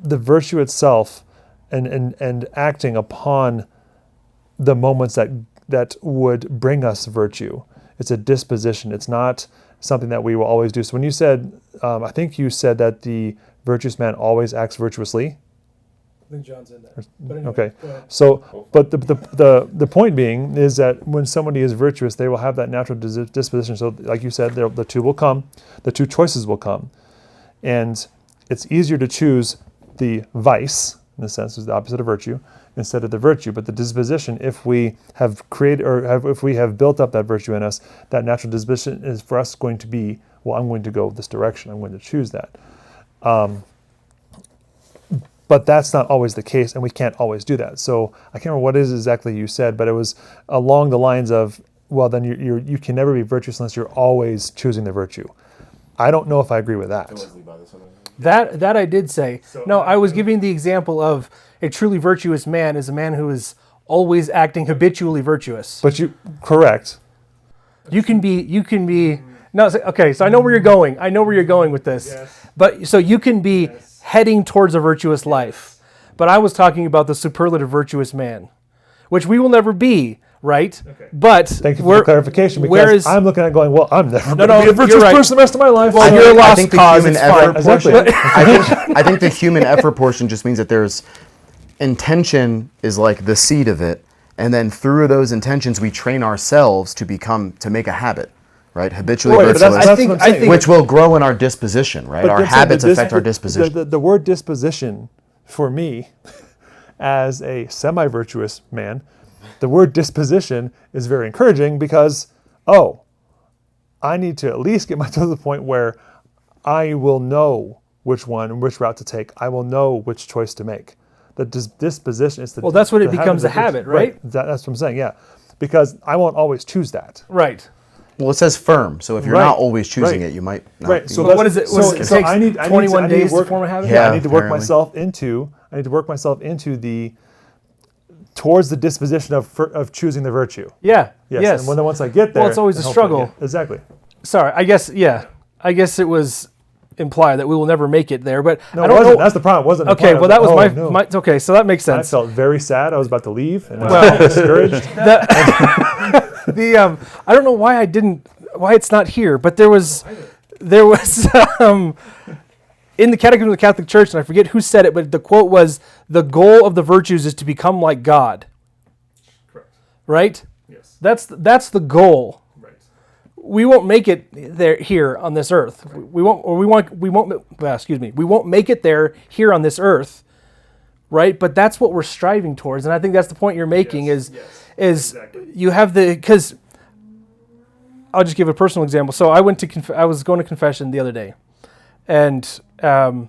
Speaker 2: the virtue itself, and acting upon the moments that would bring us virtue. It's a disposition. It's not something that we will always do. So when you said, I think you said that the virtuous man always acts virtuously.
Speaker 5: I think John said that. But anyway,
Speaker 2: Okay.
Speaker 5: go ahead.
Speaker 2: So, but the point being is that when somebody is virtuous, they will have that natural disposition. So, like you said, the two will come. The two choices will come, and it's easier to choose the vice, in the sense, is the opposite of virtue, instead of the virtue. But the disposition, if we have created if we have built up that virtue in us, that natural disposition is for us going to be, well, I'm going to go this direction. I'm going to choose that. But that's not always the case, and we can't always do that. So I can't remember what it is exactly you said, but it was along the lines of, well, then you can never be virtuous unless you're always choosing the virtue. I don't know if I agree with that.
Speaker 5: That I did say. No, I was giving the example of a truly virtuous man is a man who is always acting habitually virtuous.
Speaker 2: But correct.
Speaker 5: You can be. No, okay. So I know where you're going. I know where you're going with this.
Speaker 3: Yes.
Speaker 5: But so you can be heading towards a virtuous life. But I was talking about the superlative virtuous man, which we will never be, right?
Speaker 3: Okay.
Speaker 5: But
Speaker 2: Thank you for the clarification, because
Speaker 5: whereas-
Speaker 2: I'm looking at going, well, I'm never
Speaker 5: No,
Speaker 2: going to be a
Speaker 5: you're
Speaker 2: virtuous
Speaker 5: right.
Speaker 2: person the rest of my life.
Speaker 5: Well,
Speaker 2: So-
Speaker 5: you're a lost
Speaker 4: think the
Speaker 5: cause.
Speaker 4: human
Speaker 5: It's
Speaker 4: effort
Speaker 5: fine.
Speaker 2: Exactly.
Speaker 4: I think the human effort portion just means that there's intention is like the seed of it, and then through those intentions we train ourselves to make a habit, right? Habitually
Speaker 2: Right, but
Speaker 4: virtuous,
Speaker 2: that's what I'm saying.
Speaker 4: which will grow in our disposition, right?
Speaker 3: But
Speaker 4: Our
Speaker 3: that's
Speaker 4: habits
Speaker 3: the
Speaker 4: affect our disposition.
Speaker 3: The word disposition, for me, as a semi-virtuous man, the word disposition is very encouraging because, I need to at least get myself to the point where I will know which route to take. I will know which choice to make. The disposition is the.
Speaker 2: Well, that's when it
Speaker 3: the
Speaker 2: becomes a
Speaker 3: of-
Speaker 2: habit, right?
Speaker 3: That's what I'm saying. Yeah, because I won't always choose that.
Speaker 2: Right.
Speaker 4: Well, it says firm, so if you're
Speaker 3: Right,
Speaker 4: not always choosing
Speaker 3: right.
Speaker 4: it, you might not.
Speaker 3: Right.
Speaker 4: be.
Speaker 3: So
Speaker 2: But what is it? It takes
Speaker 3: I need
Speaker 2: 21 days to
Speaker 3: work,
Speaker 2: form a habit?
Speaker 4: Yeah.
Speaker 3: I need to work
Speaker 4: apparently.
Speaker 3: myself into. I need to work myself into towards the disposition of choosing the virtue.
Speaker 2: Yeah.
Speaker 3: Yes.
Speaker 2: Yes.
Speaker 3: And once I get there,
Speaker 2: Well, it's always a
Speaker 3: hopefully,
Speaker 2: struggle.
Speaker 3: yeah, exactly.
Speaker 2: Sorry. I guess it was implied that we will never make it there, but
Speaker 3: No,
Speaker 2: I
Speaker 3: it
Speaker 2: don't
Speaker 3: wasn't.
Speaker 2: know.
Speaker 3: That's the problem. It wasn't.
Speaker 2: Okay.
Speaker 3: implied.
Speaker 2: Well, that was
Speaker 3: like,
Speaker 2: my. Okay. So that makes
Speaker 3: I
Speaker 2: sense.
Speaker 3: felt very sad. I was about to leave, and I
Speaker 2: Well-
Speaker 3: was discouraged.
Speaker 2: I don't know why it's not here, but there was in the Catechism of the Catholic Church, and I forget who said it, but the quote was, "The goal of the virtues is to become like God."
Speaker 3: Correct.
Speaker 2: Right?
Speaker 3: Yes.
Speaker 2: That's the goal.
Speaker 3: Right.
Speaker 2: We won't make it there here on this earth. We won't make it there here on this earth. Right? But that's what we're striving towards, and I think that's the point you're making is
Speaker 3: Exactly.
Speaker 2: you have because I'll just give a personal example. So I was going to confession the other day, and I'll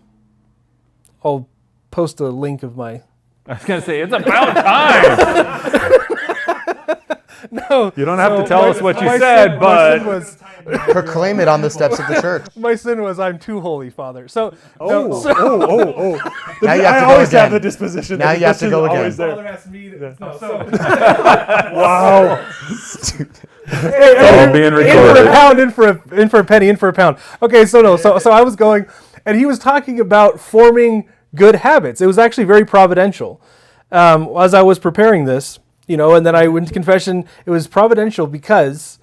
Speaker 2: post a link of my.
Speaker 1: I was going to say, it's about time.
Speaker 2: No,
Speaker 1: You don't have to tell us what you
Speaker 2: my
Speaker 1: said,
Speaker 2: sin
Speaker 1: but
Speaker 2: was
Speaker 4: Proclaim it on the steps of the church.
Speaker 2: my sin was I'm too holy, Father. So
Speaker 3: Oh.
Speaker 4: Now you have
Speaker 3: I
Speaker 4: to go
Speaker 3: always have
Speaker 4: again.
Speaker 3: the disposition.
Speaker 4: Now
Speaker 3: the
Speaker 4: you have to go
Speaker 3: disposition is
Speaker 4: again.
Speaker 3: always there.
Speaker 2: asked me.
Speaker 3: Wow.
Speaker 1: oh, being
Speaker 2: In for a
Speaker 1: recorded.
Speaker 2: pound, in for a penny, in for a pound. Okay, so I was going, and he was talking about forming good habits. It was actually very providential. As I was preparing this, and then I went to confession. It was providential because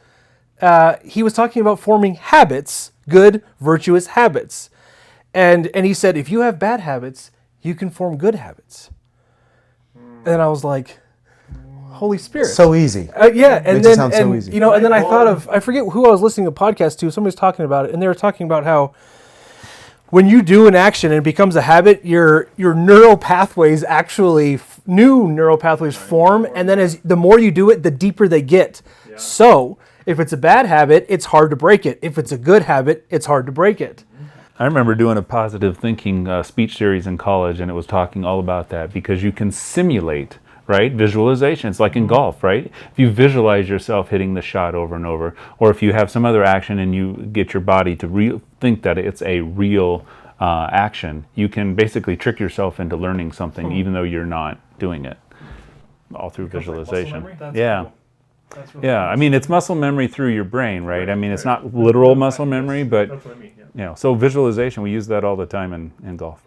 Speaker 2: he was talking about forming habits, good, virtuous habits, and he said if you have bad habits, you can form good habits. And I was like, Holy Spirit.
Speaker 4: So easy.
Speaker 2: Yeah, and
Speaker 4: Makes it
Speaker 2: then
Speaker 4: sound so easy.
Speaker 2: and then I thought of I forget who I was listening to a podcast to. Somebody was talking about it, and they were talking about how when you do an action and it becomes a habit, your neural pathways new neural pathways form, and then as the more you do it, the deeper they get. Yeah. So if it's a bad habit, it's hard to break it. If it's a good habit, it's hard to break it.
Speaker 1: I remember doing a positive thinking speech series in college, and it was talking all about that because you can simulate, right? Visualization. It's like in golf, right? If you visualize yourself hitting the shot over and over, or if you have some other action and you get your body to think that it's a real action, you can basically trick yourself into learning something even though you're not doing it, all through visualization. Yeah.
Speaker 2: Really
Speaker 1: I mean, it's muscle memory through your brain, right? I mean, it's not literal muscle memory, but
Speaker 3: That's what I mean. Yeah.
Speaker 1: so visualization, we use that all the time in golf.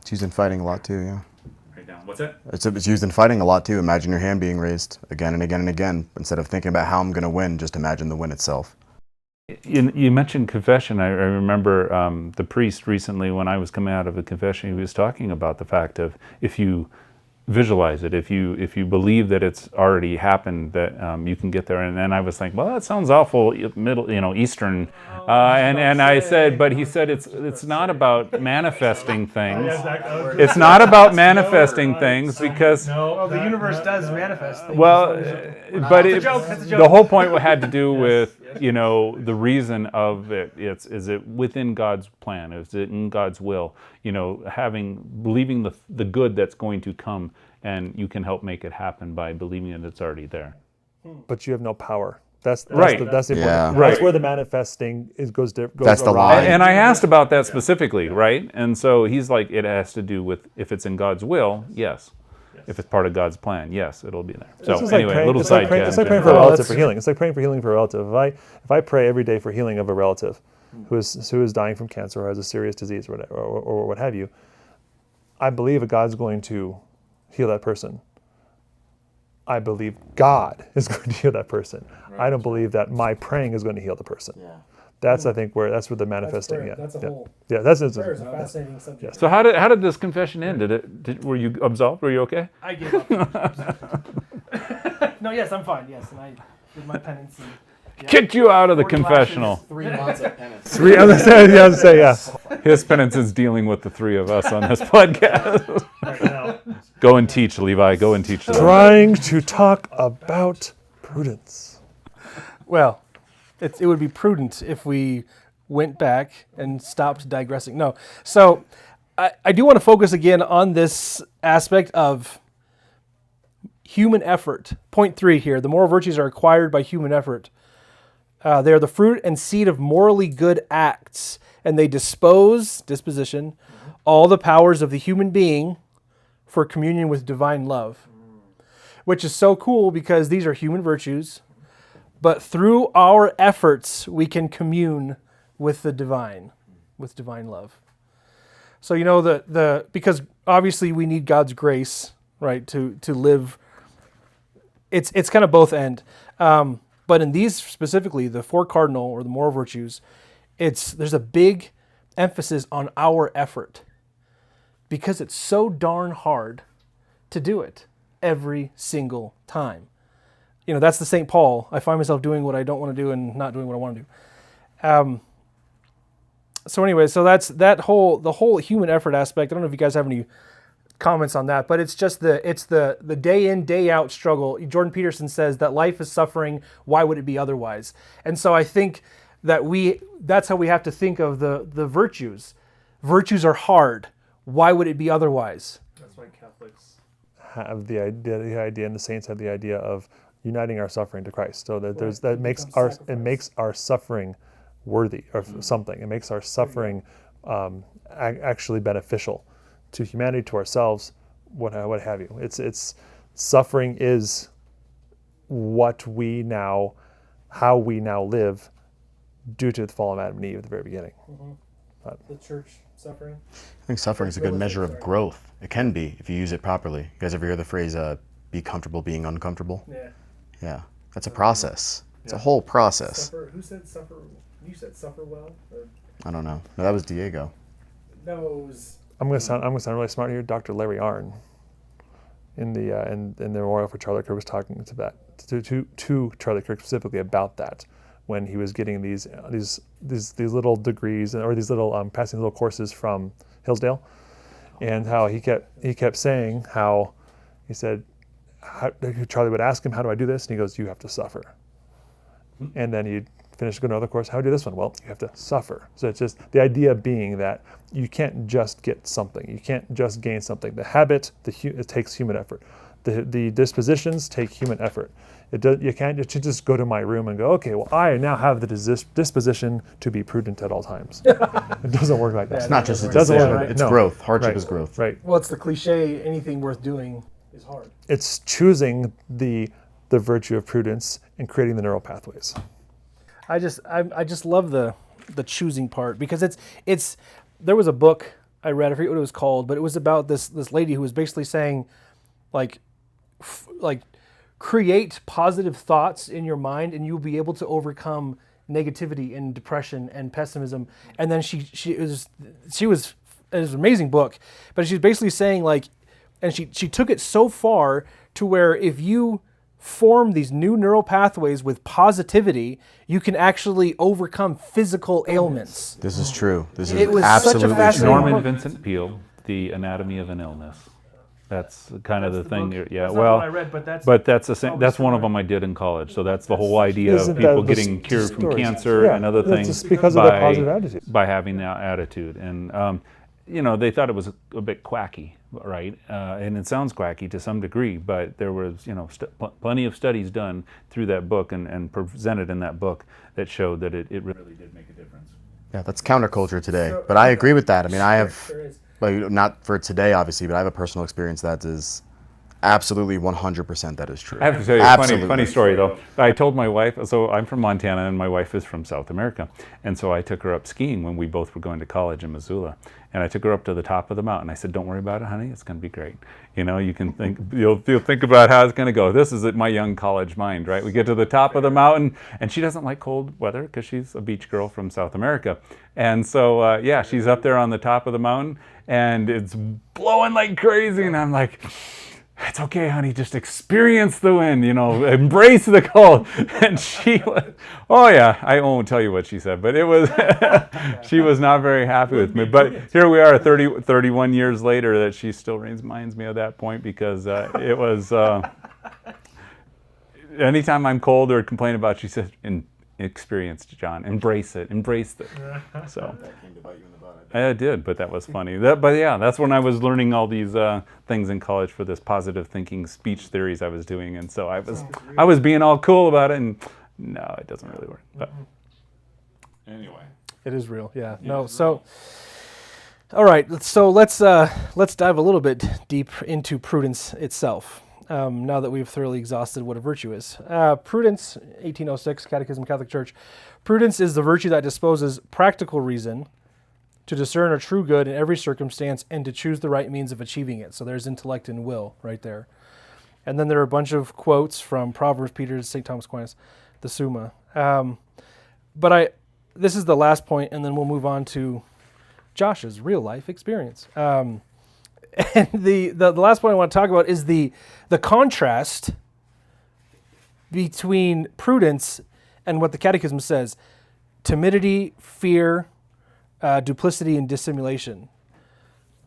Speaker 4: It's used in fighting a lot too, yeah.
Speaker 1: Write down. What's that?
Speaker 4: It's used in fighting a lot too. Imagine your hand being raised again and again and again. Instead of thinking about how I'm going to win, just imagine the win itself.
Speaker 1: You mentioned confession. I remember the priest recently, when I was coming out of a confession, he was talking about the fact of if you visualize it, if you believe that it's already happened, that you can get there. And then I was like, well, that sounds awful Eastern. And I said, but he said it's not about manifesting things. It's not about manifesting things because
Speaker 2: the universe does manifest things.
Speaker 1: well, but
Speaker 2: That's a joke.
Speaker 1: the whole point had to do with the reason of it. Is it within God's plan? Is it in God's will? Believing the good that's going to come, and you can help make it happen by believing that it's already there.
Speaker 3: But you have no power. That's
Speaker 1: Right.
Speaker 3: That's the
Speaker 4: Yeah.
Speaker 3: important.
Speaker 1: Right.
Speaker 3: That's where the manifesting goes
Speaker 4: That's the
Speaker 3: awry.
Speaker 4: lie.
Speaker 1: And I asked about that specifically, right? And so he's like, it has to do with if it's in God's will, yes. If it's part of God's plan, yes, it'll be there. So
Speaker 3: It's just
Speaker 1: anyway,
Speaker 3: praying,
Speaker 1: little
Speaker 3: it's like
Speaker 1: side
Speaker 3: praying,
Speaker 1: cast.
Speaker 3: it's like praying for a relative for healing. It's like praying for healing for a relative. If I pray every day for healing of a relative who is dying from cancer or has a serious disease or whatever, or what have you, I believe that God's going to heal that person. I believe God is going to heal that person. I don't believe that my praying is going to heal the person. Yeah. That's I think where the manifesting.
Speaker 2: prayer.
Speaker 3: Yeah.
Speaker 2: That's a
Speaker 3: yeah.
Speaker 2: whole-
Speaker 3: Yeah. That's
Speaker 2: Prayer is a fascinating subject.
Speaker 1: So how did this confession end? Were you absolved? Were you okay?
Speaker 2: I gave up. No, yes, I'm fine. Yes, and I did my penance.
Speaker 1: Kicked you out of the confessional.
Speaker 4: 3 months of penance.
Speaker 3: I was gonna say, yeah.
Speaker 1: His penance is dealing with the three of us on this podcast. Go and teach, Levi. Go and teach them.
Speaker 3: Trying to talk about prudence.
Speaker 5: Well, it would be prudent if we went back and stopped digressing. No. So I do want to focus again on this aspect of human effort. Point 3 here. The moral virtues are acquired by human effort. They are the fruit and seed of morally good acts, and they disposition, all the powers of the human being for communion with divine love, which is so cool because these are human virtues, but through our efforts, we can commune with the divine, with divine love. So, you know, because obviously we need God's grace, right, to live. It's kind of both end. But in these specifically, the 4 cardinal or the moral virtues, there's a big emphasis on our effort because it's so darn hard to do it every single time. You know, that's the St. Paul. I find myself doing what I don't want to do and not doing what I want to do. So anyway, so that's the whole human effort aspect. I don't know if you guys have any comments on that, but it's just the day in, day out struggle. Jordan Peterson says that life is suffering. Why would it be otherwise? And so I think that that's how we have to think of the virtues. Virtues are hard. Why would it be otherwise?
Speaker 2: That's why Catholics
Speaker 3: have the idea, and the saints have the idea of uniting our suffering to Christ. So that it makes our suffering worthy of something. It makes our suffering actually beneficial to humanity, to ourselves, what have you. It's suffering is how we now live due to the fall of Adam and Eve at the very beginning.
Speaker 2: the church suffering.
Speaker 4: I think suffering is a good measure of growth. It can be if you use it properly. You guys ever hear the phrase, be comfortable being uncomfortable?
Speaker 2: Yeah.
Speaker 4: Yeah. That's a process. It's a whole process.
Speaker 2: Who said suffer? You said suffer well? Or?
Speaker 4: I don't know. No, that was Diego.
Speaker 2: No, it was...
Speaker 3: I'm gonna sound really smart here. Dr. Larry Arnn in the memorial for Charlie Kirk was talking to that to Charlie Kirk specifically about that when he was getting these little degrees or these little passing little courses from Hillsdale, and how he kept saying how he said Charlie would ask him, how do I do this, and he goes, you have to suffer. And then he'd finish going to another course. How do you do this one? Well, you have to suffer. So it's just the idea being that you can't just get something. You can't just gain something. The habit, it takes human effort. The dispositions take human effort. You can't just go to my room and go, okay, well, I now have the disposition to be prudent at all times. It doesn't work like that.
Speaker 4: It's not just a
Speaker 3: doesn't work
Speaker 4: decision.
Speaker 3: like that.
Speaker 4: It's
Speaker 3: No.
Speaker 4: growth. Hardship
Speaker 3: Right.
Speaker 4: is growth.
Speaker 3: Right.
Speaker 2: Well, it's the cliche, anything worth doing is hard.
Speaker 3: It's choosing the virtue of prudence and creating the neural pathways.
Speaker 5: I just love the choosing part, because it's there was a book I read, I forget what it was called, but it was about this lady who was basically saying like create positive thoughts in your mind and you'll be able to overcome negativity and depression and pessimism. And then it was an amazing book, but she's basically saying like, and she took it so far to where if you form these new neural pathways with positivity, you can actually overcome physical ailments.
Speaker 4: This is true. This
Speaker 5: It
Speaker 4: is
Speaker 5: was such a
Speaker 4: absolutely
Speaker 5: fascinating
Speaker 4: true.
Speaker 1: Norman Vincent Peale, The Anatomy of an Illness. That's kind of the thing.
Speaker 2: book.
Speaker 1: Yeah,
Speaker 2: That's not
Speaker 1: well,
Speaker 2: what I read, but that's
Speaker 1: that's one of them I did in college. So that's the whole idea of
Speaker 3: Isn't that
Speaker 1: people
Speaker 3: the
Speaker 1: getting cured from
Speaker 3: stories?
Speaker 1: cancer
Speaker 3: Yeah,
Speaker 1: and other
Speaker 3: that's
Speaker 1: things
Speaker 3: just because of their positive attitude.
Speaker 1: by having that attitude. And they thought it was a bit quacky, right? And it sounds quacky to some degree, but there was plenty of studies done through that book and presented in that book that showed that it really did make a difference.
Speaker 4: Yeah, that's counterculture today. But I agree with that. I mean, I have,
Speaker 2: there is.
Speaker 4: well, not for today, obviously, but I have a personal experience that is absolutely 100% that is true.
Speaker 1: I have to tell you a
Speaker 4: Absolutely.
Speaker 1: funny story, though. I told my wife, so I'm from Montana and my wife is from South America. And so I took her up skiing when we both were going to college in Missoula. And I took her up to the top of the mountain. I said, don't worry about it, honey. It's going to be great. You can think, you'll think about how it's going to go. This is my young college mind, right? We get to the top of the mountain and she doesn't like cold weather because she's a beach girl from South America. And so, she's up there on the top of the mountain and it's blowing like crazy. And I'm like, it's okay, honey, just experience the wind, embrace the cold. And she was, oh yeah, I won't tell you what she said, but it was, she was not very happy with me. But here we are 31 years later that she still reminds me of that point, because it was, anytime I'm cold or complain about it, she said, experience, John, embrace it. So. I did, but that was funny. But yeah, that's when I was learning all these things in college for this positive thinking speech theories I was doing, and so I was being all cool about it, and no, it doesn't really work. But anyway,
Speaker 2: it is real. Yeah. No. So, all right. So let's dive a little bit deep into prudence itself. Now that we've thoroughly exhausted what a virtue is, prudence, 1806, Catechism, Catholic Church. Prudence is the virtue that disposes practical reason to discern a true good in every circumstance and to choose the right means of achieving it. So there's intellect and will right there. And then there are a bunch of quotes from Proverbs, Peter, St. Thomas Aquinas, the Summa. But this is the last point, and then we'll move on to Josh's real life experience. And the last point I want to talk about is the contrast between prudence and what the Catechism says: timidity, fear, duplicity, and dissimulation.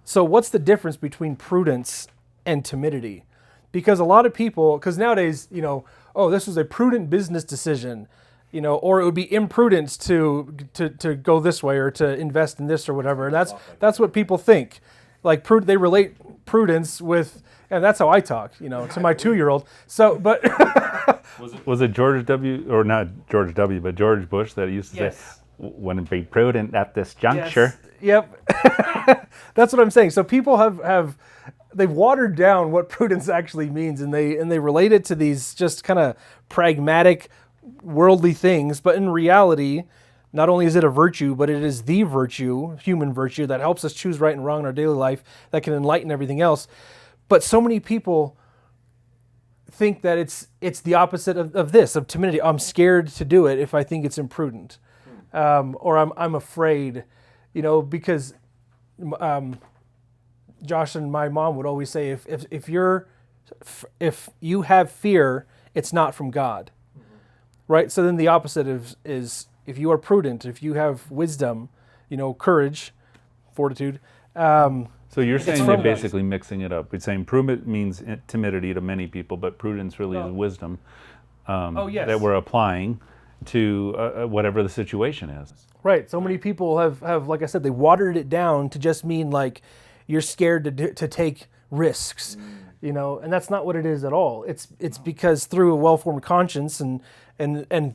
Speaker 2: So what's the difference between prudence and timidity? Because a lot of people, because nowadays, this was a prudent business decision, or it would be imprudent to go this way or to invest in this or whatever. And that's what people think. Like they relate prudence with, and that's how I talk, to my 2-year-old. So, but
Speaker 1: was it George W. or not George W. but George Bush that used to say, "Wouldn't be prudent at this juncture."
Speaker 2: Yes. Yep. That's what I'm saying. So people they've watered down what prudence actually means, and they relate it to these just kind of pragmatic, worldly things. But in reality, not only is it a virtue, but it is the virtue, human virtue, that helps us choose right and wrong in our daily life, that can enlighten everything else. But so many people think that it's the opposite of timidity. I'm scared to do it if I think it's imprudent. Or I'm afraid, because Josh and my mom would always say, if you have fear, it's not from God, right? So then the opposite is if you are prudent, if you have wisdom, courage, fortitude.
Speaker 1: So you're saying they're basically mixing it up. We're saying prudent means timidity to many people, but prudence really is wisdom that we're applying to whatever the situation is.
Speaker 2: Right. So many people have, like I said, they watered it down to just mean like you're scared to take risks, and that's not what it is at all. It's because through a well-formed conscience and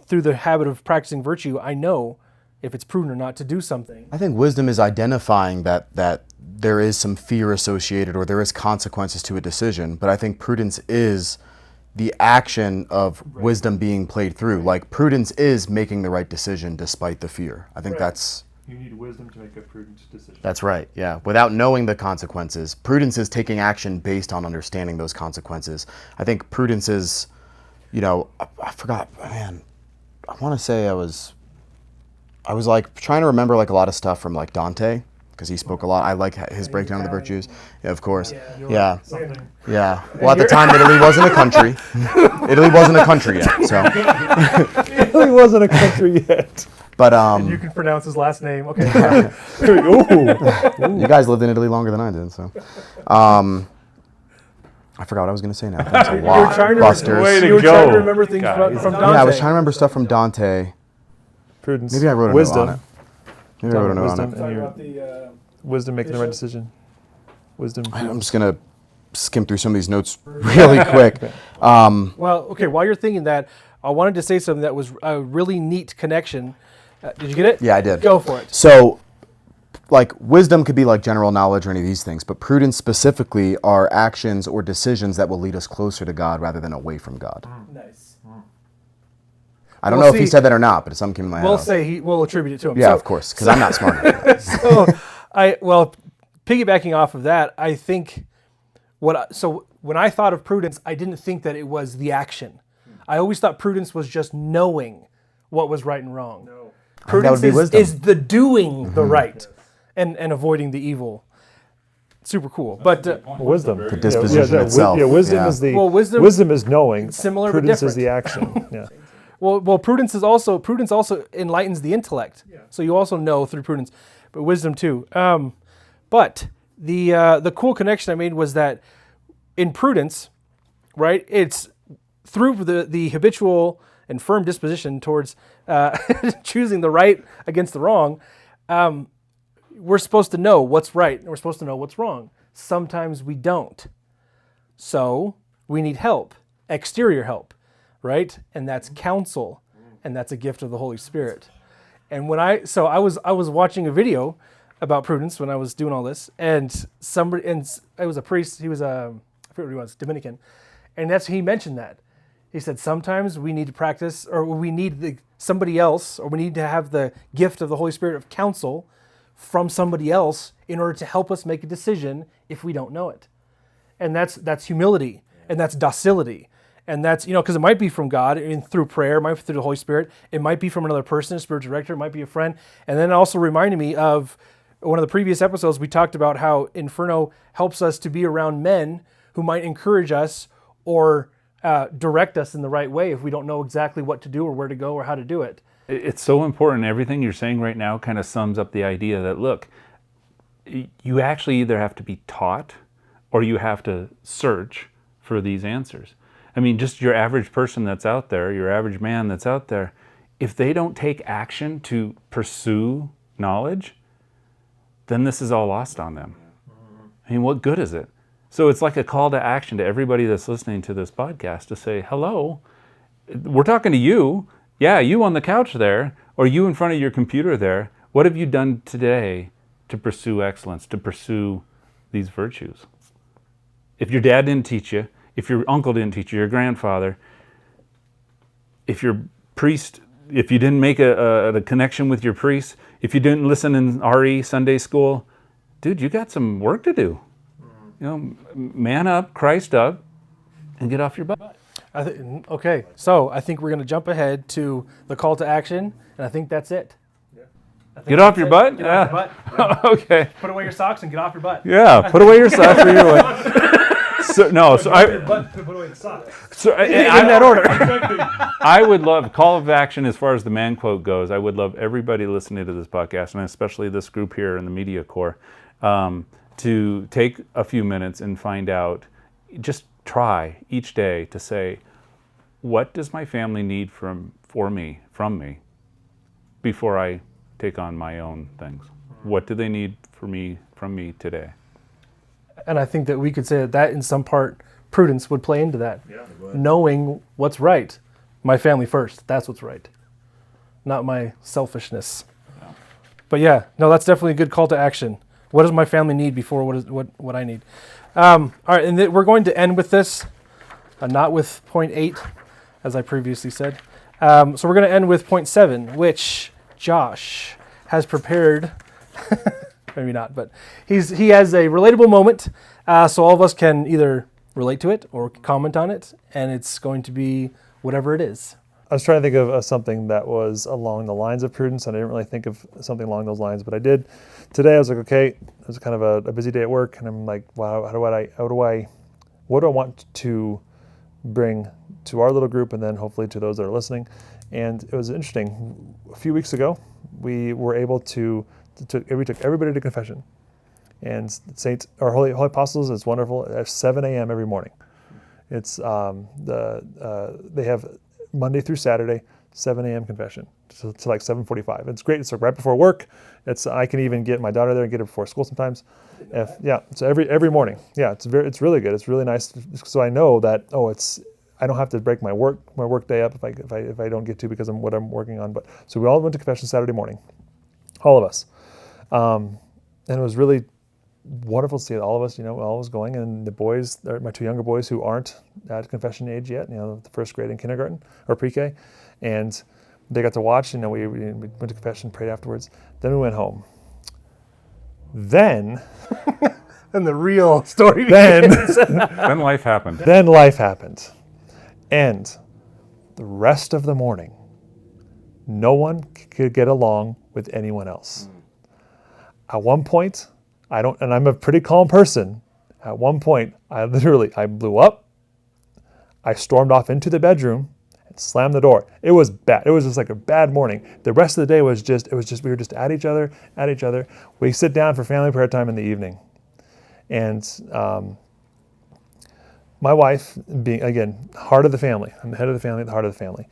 Speaker 2: through the habit of practicing virtue, I know if it's prudent or not to do something.
Speaker 4: I think wisdom is identifying that there is some fear associated or there is consequences to a decision, but I think prudence is the action of wisdom being played through. Like prudence is making the right decision despite the fear. I think that's...
Speaker 3: You need wisdom to make a prudent decision.
Speaker 4: That's right, yeah. Without knowing the consequences. Prudence is taking action based on understanding those consequences. I think prudence is, I forgot, man. I want to say I was like trying to remember like a lot of stuff from like Dante, because he spoke a lot. I like his breakdown of the virtues. Yeah, of course. Yeah. Yeah. Well, at the time, Italy wasn't a country. Italy wasn't a country yet, so.
Speaker 3: Italy wasn't a country yet.
Speaker 4: But
Speaker 2: and you can pronounce his last name. Okay.
Speaker 4: You guys lived in Italy longer than I did, so. I forgot what I was going to say now. Thanks a lot.
Speaker 1: Way to
Speaker 2: you were
Speaker 1: go.
Speaker 2: trying to remember things from Dante.
Speaker 4: Yeah, I was trying to remember stuff from Dante.
Speaker 3: Prudence.
Speaker 4: Maybe I wrote a note on it. Maybe I wrote a note on it.
Speaker 2: Talking about the
Speaker 3: Wisdom making the right decision. Wisdom.
Speaker 4: I'm just going to skim through some of these notes really quick.
Speaker 2: Well, okay, while you're thinking that, I wanted to say something that was a really neat connection. Did you get it?
Speaker 4: Yeah, I did.
Speaker 2: Go for it.
Speaker 4: So, like, wisdom could be like general knowledge or any of these things, but prudence specifically are actions or decisions that will lead us closer to God rather than away from God.
Speaker 2: Nice.
Speaker 4: I don't know if he said that or not, but something came in my head.
Speaker 2: We'll attribute it to him.
Speaker 4: Yeah, of course, because I'm not smart.
Speaker 2: So, piggybacking off of that, I think when I thought of prudence, I didn't think that it was the action. I always thought prudence was just knowing what was right and wrong. No. Prudence is the doing the right and avoiding the evil.
Speaker 5: super cool. But
Speaker 3: Wisdom.
Speaker 4: The disposition itself.
Speaker 3: Wisdom
Speaker 4: Yeah.
Speaker 3: is the
Speaker 5: Well, wisdom-
Speaker 3: wisdom is knowing.
Speaker 5: Similar but
Speaker 3: Prudence is
Speaker 5: different.
Speaker 3: the action. Yeah.
Speaker 5: well, prudence also enlightens the intellect. So you also know through prudence, but wisdom too. But the cool connection I made was that in prudence, right? It's through the habitual and firm disposition towards choosing the right against the wrong. We're supposed to know what's right and we're supposed to know what's wrong. Sometimes we don't. So we need help, exterior help, right? And that's counsel, and that's a gift of the Holy Spirit. And I was watching a video about prudence when I was doing all this, and it was a priest. He was I forget what he was, Dominican, and he mentioned that. He said sometimes we need to practice, or we need somebody else, or we need to have the gift of the Holy Spirit of counsel from somebody else in order to help us make a decision if we don't know it. And that's humility, and that's docility. And that's, because it might be from God and through prayer, it might be through the Holy Spirit, it might be from another person, a spiritual director, it might be a friend. And then it also reminded me of one of the previous episodes. We talked about how Inferno helps us to be around men who might encourage us or direct us in the right way if we don't know exactly what to do or where to go or how to do it.
Speaker 1: It's so important. Everything you're saying right now kind of sums up the idea that, look, you actually either have to be taught or you have to search for these answers. I mean, just your average person that's out there, your average man that's out there, if they don't take action to pursue knowledge, then this is all lost on them. I mean, what good is it? So it's like a call to action to everybody that's listening to this podcast to say, hello, we're talking to you. Yeah, you on the couch there, or you in front of your computer there. What have you done today to pursue excellence, to pursue these virtues? If your dad didn't teach you, if your uncle didn't teach you, your grandfather, if your priest, if you didn't make a connection with your priest, if you didn't listen in RE Sunday school, dude, you got some work to do. Man up, Christ up, and get off your butt.
Speaker 5: Okay, so I think we're going to jump ahead to the call to action, and I think that's it.
Speaker 1: Get off your butt?
Speaker 5: Get off your butt.
Speaker 1: Okay.
Speaker 5: Put away your socks and get off your butt.
Speaker 1: Yeah, put away your socks for your way. Put
Speaker 3: away the socks.
Speaker 1: In that order. I would love, call of action as far as the man quote goes, I would love everybody listening to this podcast, and especially this group here in the Media Corps, to take a few minutes and find out, just try each day to say, what does my family need from me, before I take on my own things? What do they need from me today?
Speaker 5: And I think that we could say that in some part, prudence would play into that. Yeah, knowing what's right. My family first. That's what's right. Not my selfishness. Yeah. But yeah, no, that's definitely a good call to action. What does my family need before what I need? All right, and we're going to end with this, not with point 8, as I previously said. So we're going to end with point 7, which Josh has prepared. Maybe not, but he has a relatable moment, so all of us can either relate to it or comment on it, and it's going to be whatever it is.
Speaker 3: I was trying to think of something that was along the lines of prudence, and I didn't really think of something along those lines, but I did. Today I was like, okay, it was kind of a busy day at work, and I'm like, wow, what do I want to bring to our little group, and then hopefully to those that are listening? And it was interesting. A few weeks ago, we were able to took everybody to confession, and our holy apostles is wonderful at 7 a.m. every morning. It's they have Monday through Saturday 7 a.m. confession to like 7:45. It's great. It's like right before work. I can even get my daughter there and get her before school sometimes. So every morning. Yeah, it's really good. It's really nice. So I know that I don't have to break my work day up if I don't get to because of what I'm working on. But so we all went to confession Saturday morning, all of us. And it was really wonderful to see all of us, all was going, and the boys, my 2 younger boys who aren't at confession age yet, the first grade in kindergarten or pre-K, and they got to watch, we went to confession, prayed afterwards, then we went home. Then,
Speaker 5: and the real story
Speaker 3: begins.
Speaker 1: Then life happened.
Speaker 3: Then life happened. And the rest of the morning, no one could get along with anyone else. At one point, and I'm a pretty calm person. At one point, I blew up. I stormed off into the bedroom and slammed the door. It was bad. It was just like a bad morning. The rest of the day was just, we were just at each other. We sit down for family prayer time in the evening. And my wife, being, again, heart of the family. I'm the head of the family, the heart of the family.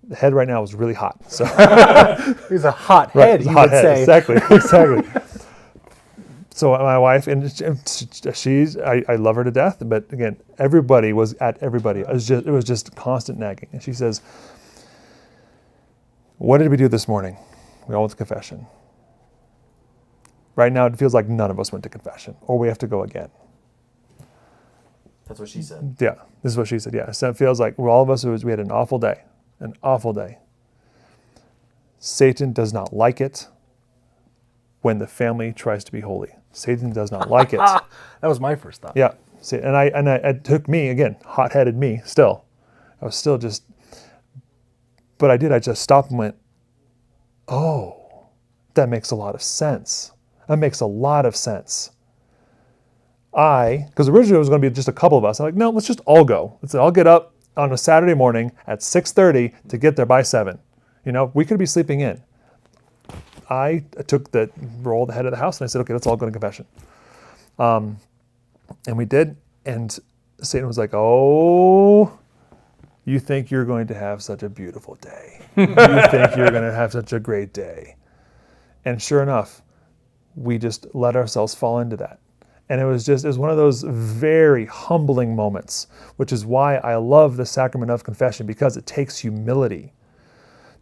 Speaker 3: The head right now is really hot. So
Speaker 2: He's a hot head, you would say.
Speaker 3: Exactly. So my wife, and I love her to death, but again, everybody was at everybody. It was just constant nagging. And she says, what did we do this morning? We all went to confession. Right now, it feels like none of us went to confession, or we have to go again.
Speaker 4: That's what she said.
Speaker 3: Yeah, this is what she said. Yeah, so it feels like all of us, we had an awful day. Satan does not like it when the family tries to be holy. Satan does not like it.
Speaker 2: That was my first thought.
Speaker 3: Yeah. See, and it took me, again, hot-headed me still. I was still just, but I just stopped and went, oh, that makes a lot of sense. That makes a lot of sense. Because originally it was going to be just a couple of us. I'm like, no, let's just all go. Let's all get up on a Saturday morning at 6:30 to get there by 7. We could be sleeping in. I took the role of the head of the house and I said, okay, let's all go to confession. And we did. And Satan was like, oh, you think you're going to have such a beautiful day. You think you're going to have such a great day. And sure enough, we just let ourselves fall into that. And it was one of those very humbling moments, which is why I love the sacrament of confession, because it takes humility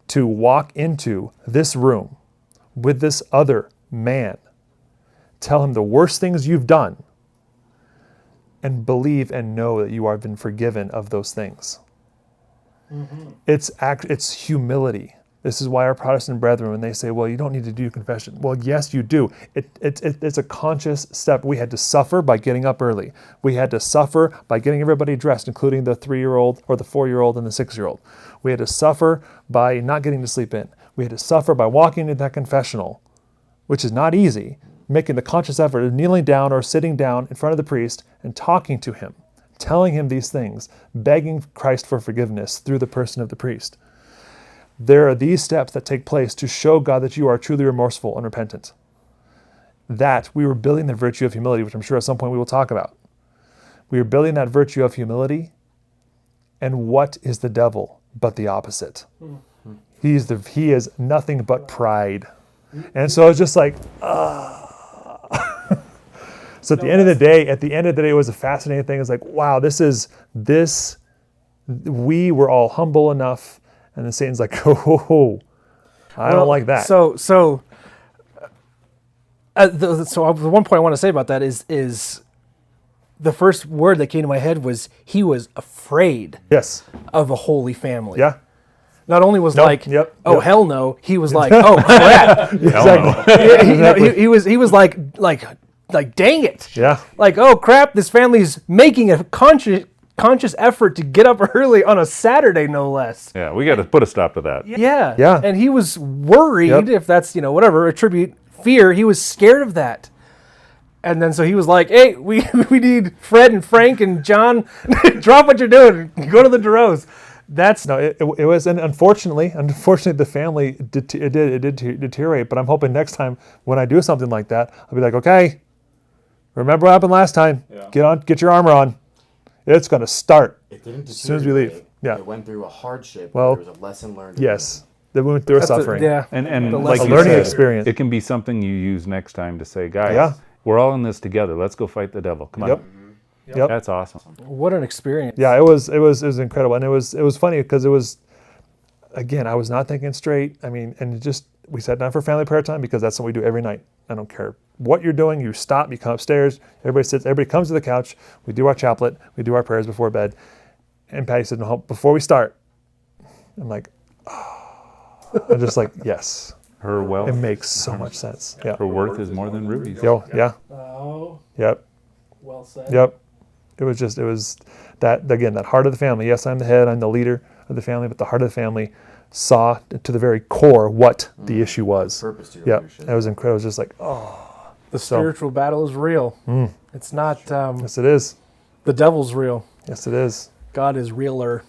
Speaker 3: to walk into this room with this other man, tell him the worst things you've done, and believe and know that you have been forgiven of those things. Mm-hmm. It's humility. This is why our Protestant brethren, when they say, well, you don't need to do confession. Well, yes, you do. It's a conscious step. We had to suffer by getting up early. We had to suffer by getting everybody dressed, including the 3-year-old or the 4-year-old and the 6-year-old. We had to suffer by not getting to sleep in. We had to suffer by walking into that confessional, which is not easy, making the conscious effort of kneeling down or sitting down in front of the priest and talking to him, telling him these things, begging Christ for forgiveness through the person of the priest. There are these steps that take place to show God that you are truly remorseful and repentant. That we were building the virtue of humility, which I'm sure at some point we will talk about. We are building that virtue of humility, and what is the devil but the opposite? He is nothing but pride. And so it's just like, So at the end of the day, it was a fascinating thing. It's like, wow, we were all humble enough, and then Satan's like, oh, I don't like that.
Speaker 2: So the one point I want to say about that is the first word that came to my head was he was afraid
Speaker 3: Yes.
Speaker 2: of a holy family.
Speaker 3: Yeah.
Speaker 2: Not only was
Speaker 3: Yep.
Speaker 2: hell no, he was like, oh crap.
Speaker 3: Exactly.
Speaker 2: He was like dang it.
Speaker 3: Yeah.
Speaker 2: Like, oh crap, this family's making a conscious effort to get up early on a Saturday, no less.
Speaker 1: Yeah, we got to put a stop to that.
Speaker 2: Yeah.
Speaker 3: Yeah.
Speaker 2: And he was worried, if that's, whatever, attribute fear, he was scared of that. And then so he was like, hey, we need Fred and Frank and John, drop what you're doing, go to the Duros.
Speaker 3: It was, and unfortunately, the family did deteriorate. But I'm hoping next time when I do something like that, I'll be like, okay, remember what happened last time? Yeah. Get your armor on. It's going to start as soon as we leave. Yeah.
Speaker 4: It went through a hardship.
Speaker 3: Well,
Speaker 4: there was a lesson learned.
Speaker 3: Yes. They went through a suffering.
Speaker 1: And like
Speaker 3: a
Speaker 1: you
Speaker 3: learning
Speaker 1: said,
Speaker 3: experience.
Speaker 1: It can be something you use next time to say, guys, we're all in this together. Let's go fight the devil. Come on.
Speaker 3: Yep.
Speaker 1: That's awesome.
Speaker 2: What an experience.
Speaker 3: Yeah, it was incredible. And it was funny because it was, again, I was not thinking straight. I mean, and we sat down for family prayer time because that's what we do every night. I don't care what you're doing. You stop, you come upstairs, everybody comes to the couch. We do our chaplet, we do our prayers before bed. And Patty said, no, before we start, I'm like, oh. I'm just like, yes.
Speaker 1: Her wealth.
Speaker 3: It makes so much sense. Yeah.
Speaker 1: Her worth is more than rubies.
Speaker 3: Yeah.
Speaker 2: Oh.
Speaker 3: Yep.
Speaker 2: Well said.
Speaker 3: Yep. It was that, again, that heart of the family. Yes, I'm the head, I'm the leader of the family, but the heart of the family saw to the very core what the issue was.
Speaker 4: Purpose to your
Speaker 3: Yeah,
Speaker 4: leadership.
Speaker 3: it was incredible. It was just like, oh.
Speaker 2: The spiritual battle is real. It's not
Speaker 3: Yes, it is.
Speaker 2: the devil's real.
Speaker 3: Yes, it is.
Speaker 2: God is realer.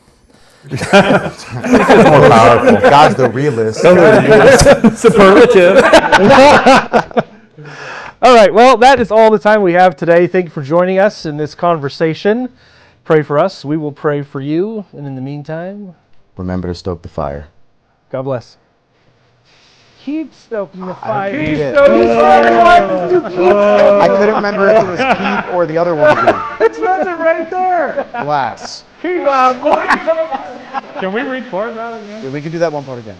Speaker 4: More powerful. God's the realist.
Speaker 1: Superlative.
Speaker 2: All right, well, that is all the time we have today. Thank you for joining us in this conversation. Pray for us. We will pray for you. And in the meantime,
Speaker 4: Remember to stoke the fire.
Speaker 2: God bless. Keep stoking the fire.
Speaker 4: Keep
Speaker 2: stoking the fire.
Speaker 4: I couldn't remember if it was keep or the other one again.
Speaker 2: It's right there.
Speaker 4: Glass.
Speaker 2: Keep on. Can we read part of that again?
Speaker 4: We can do that one part again.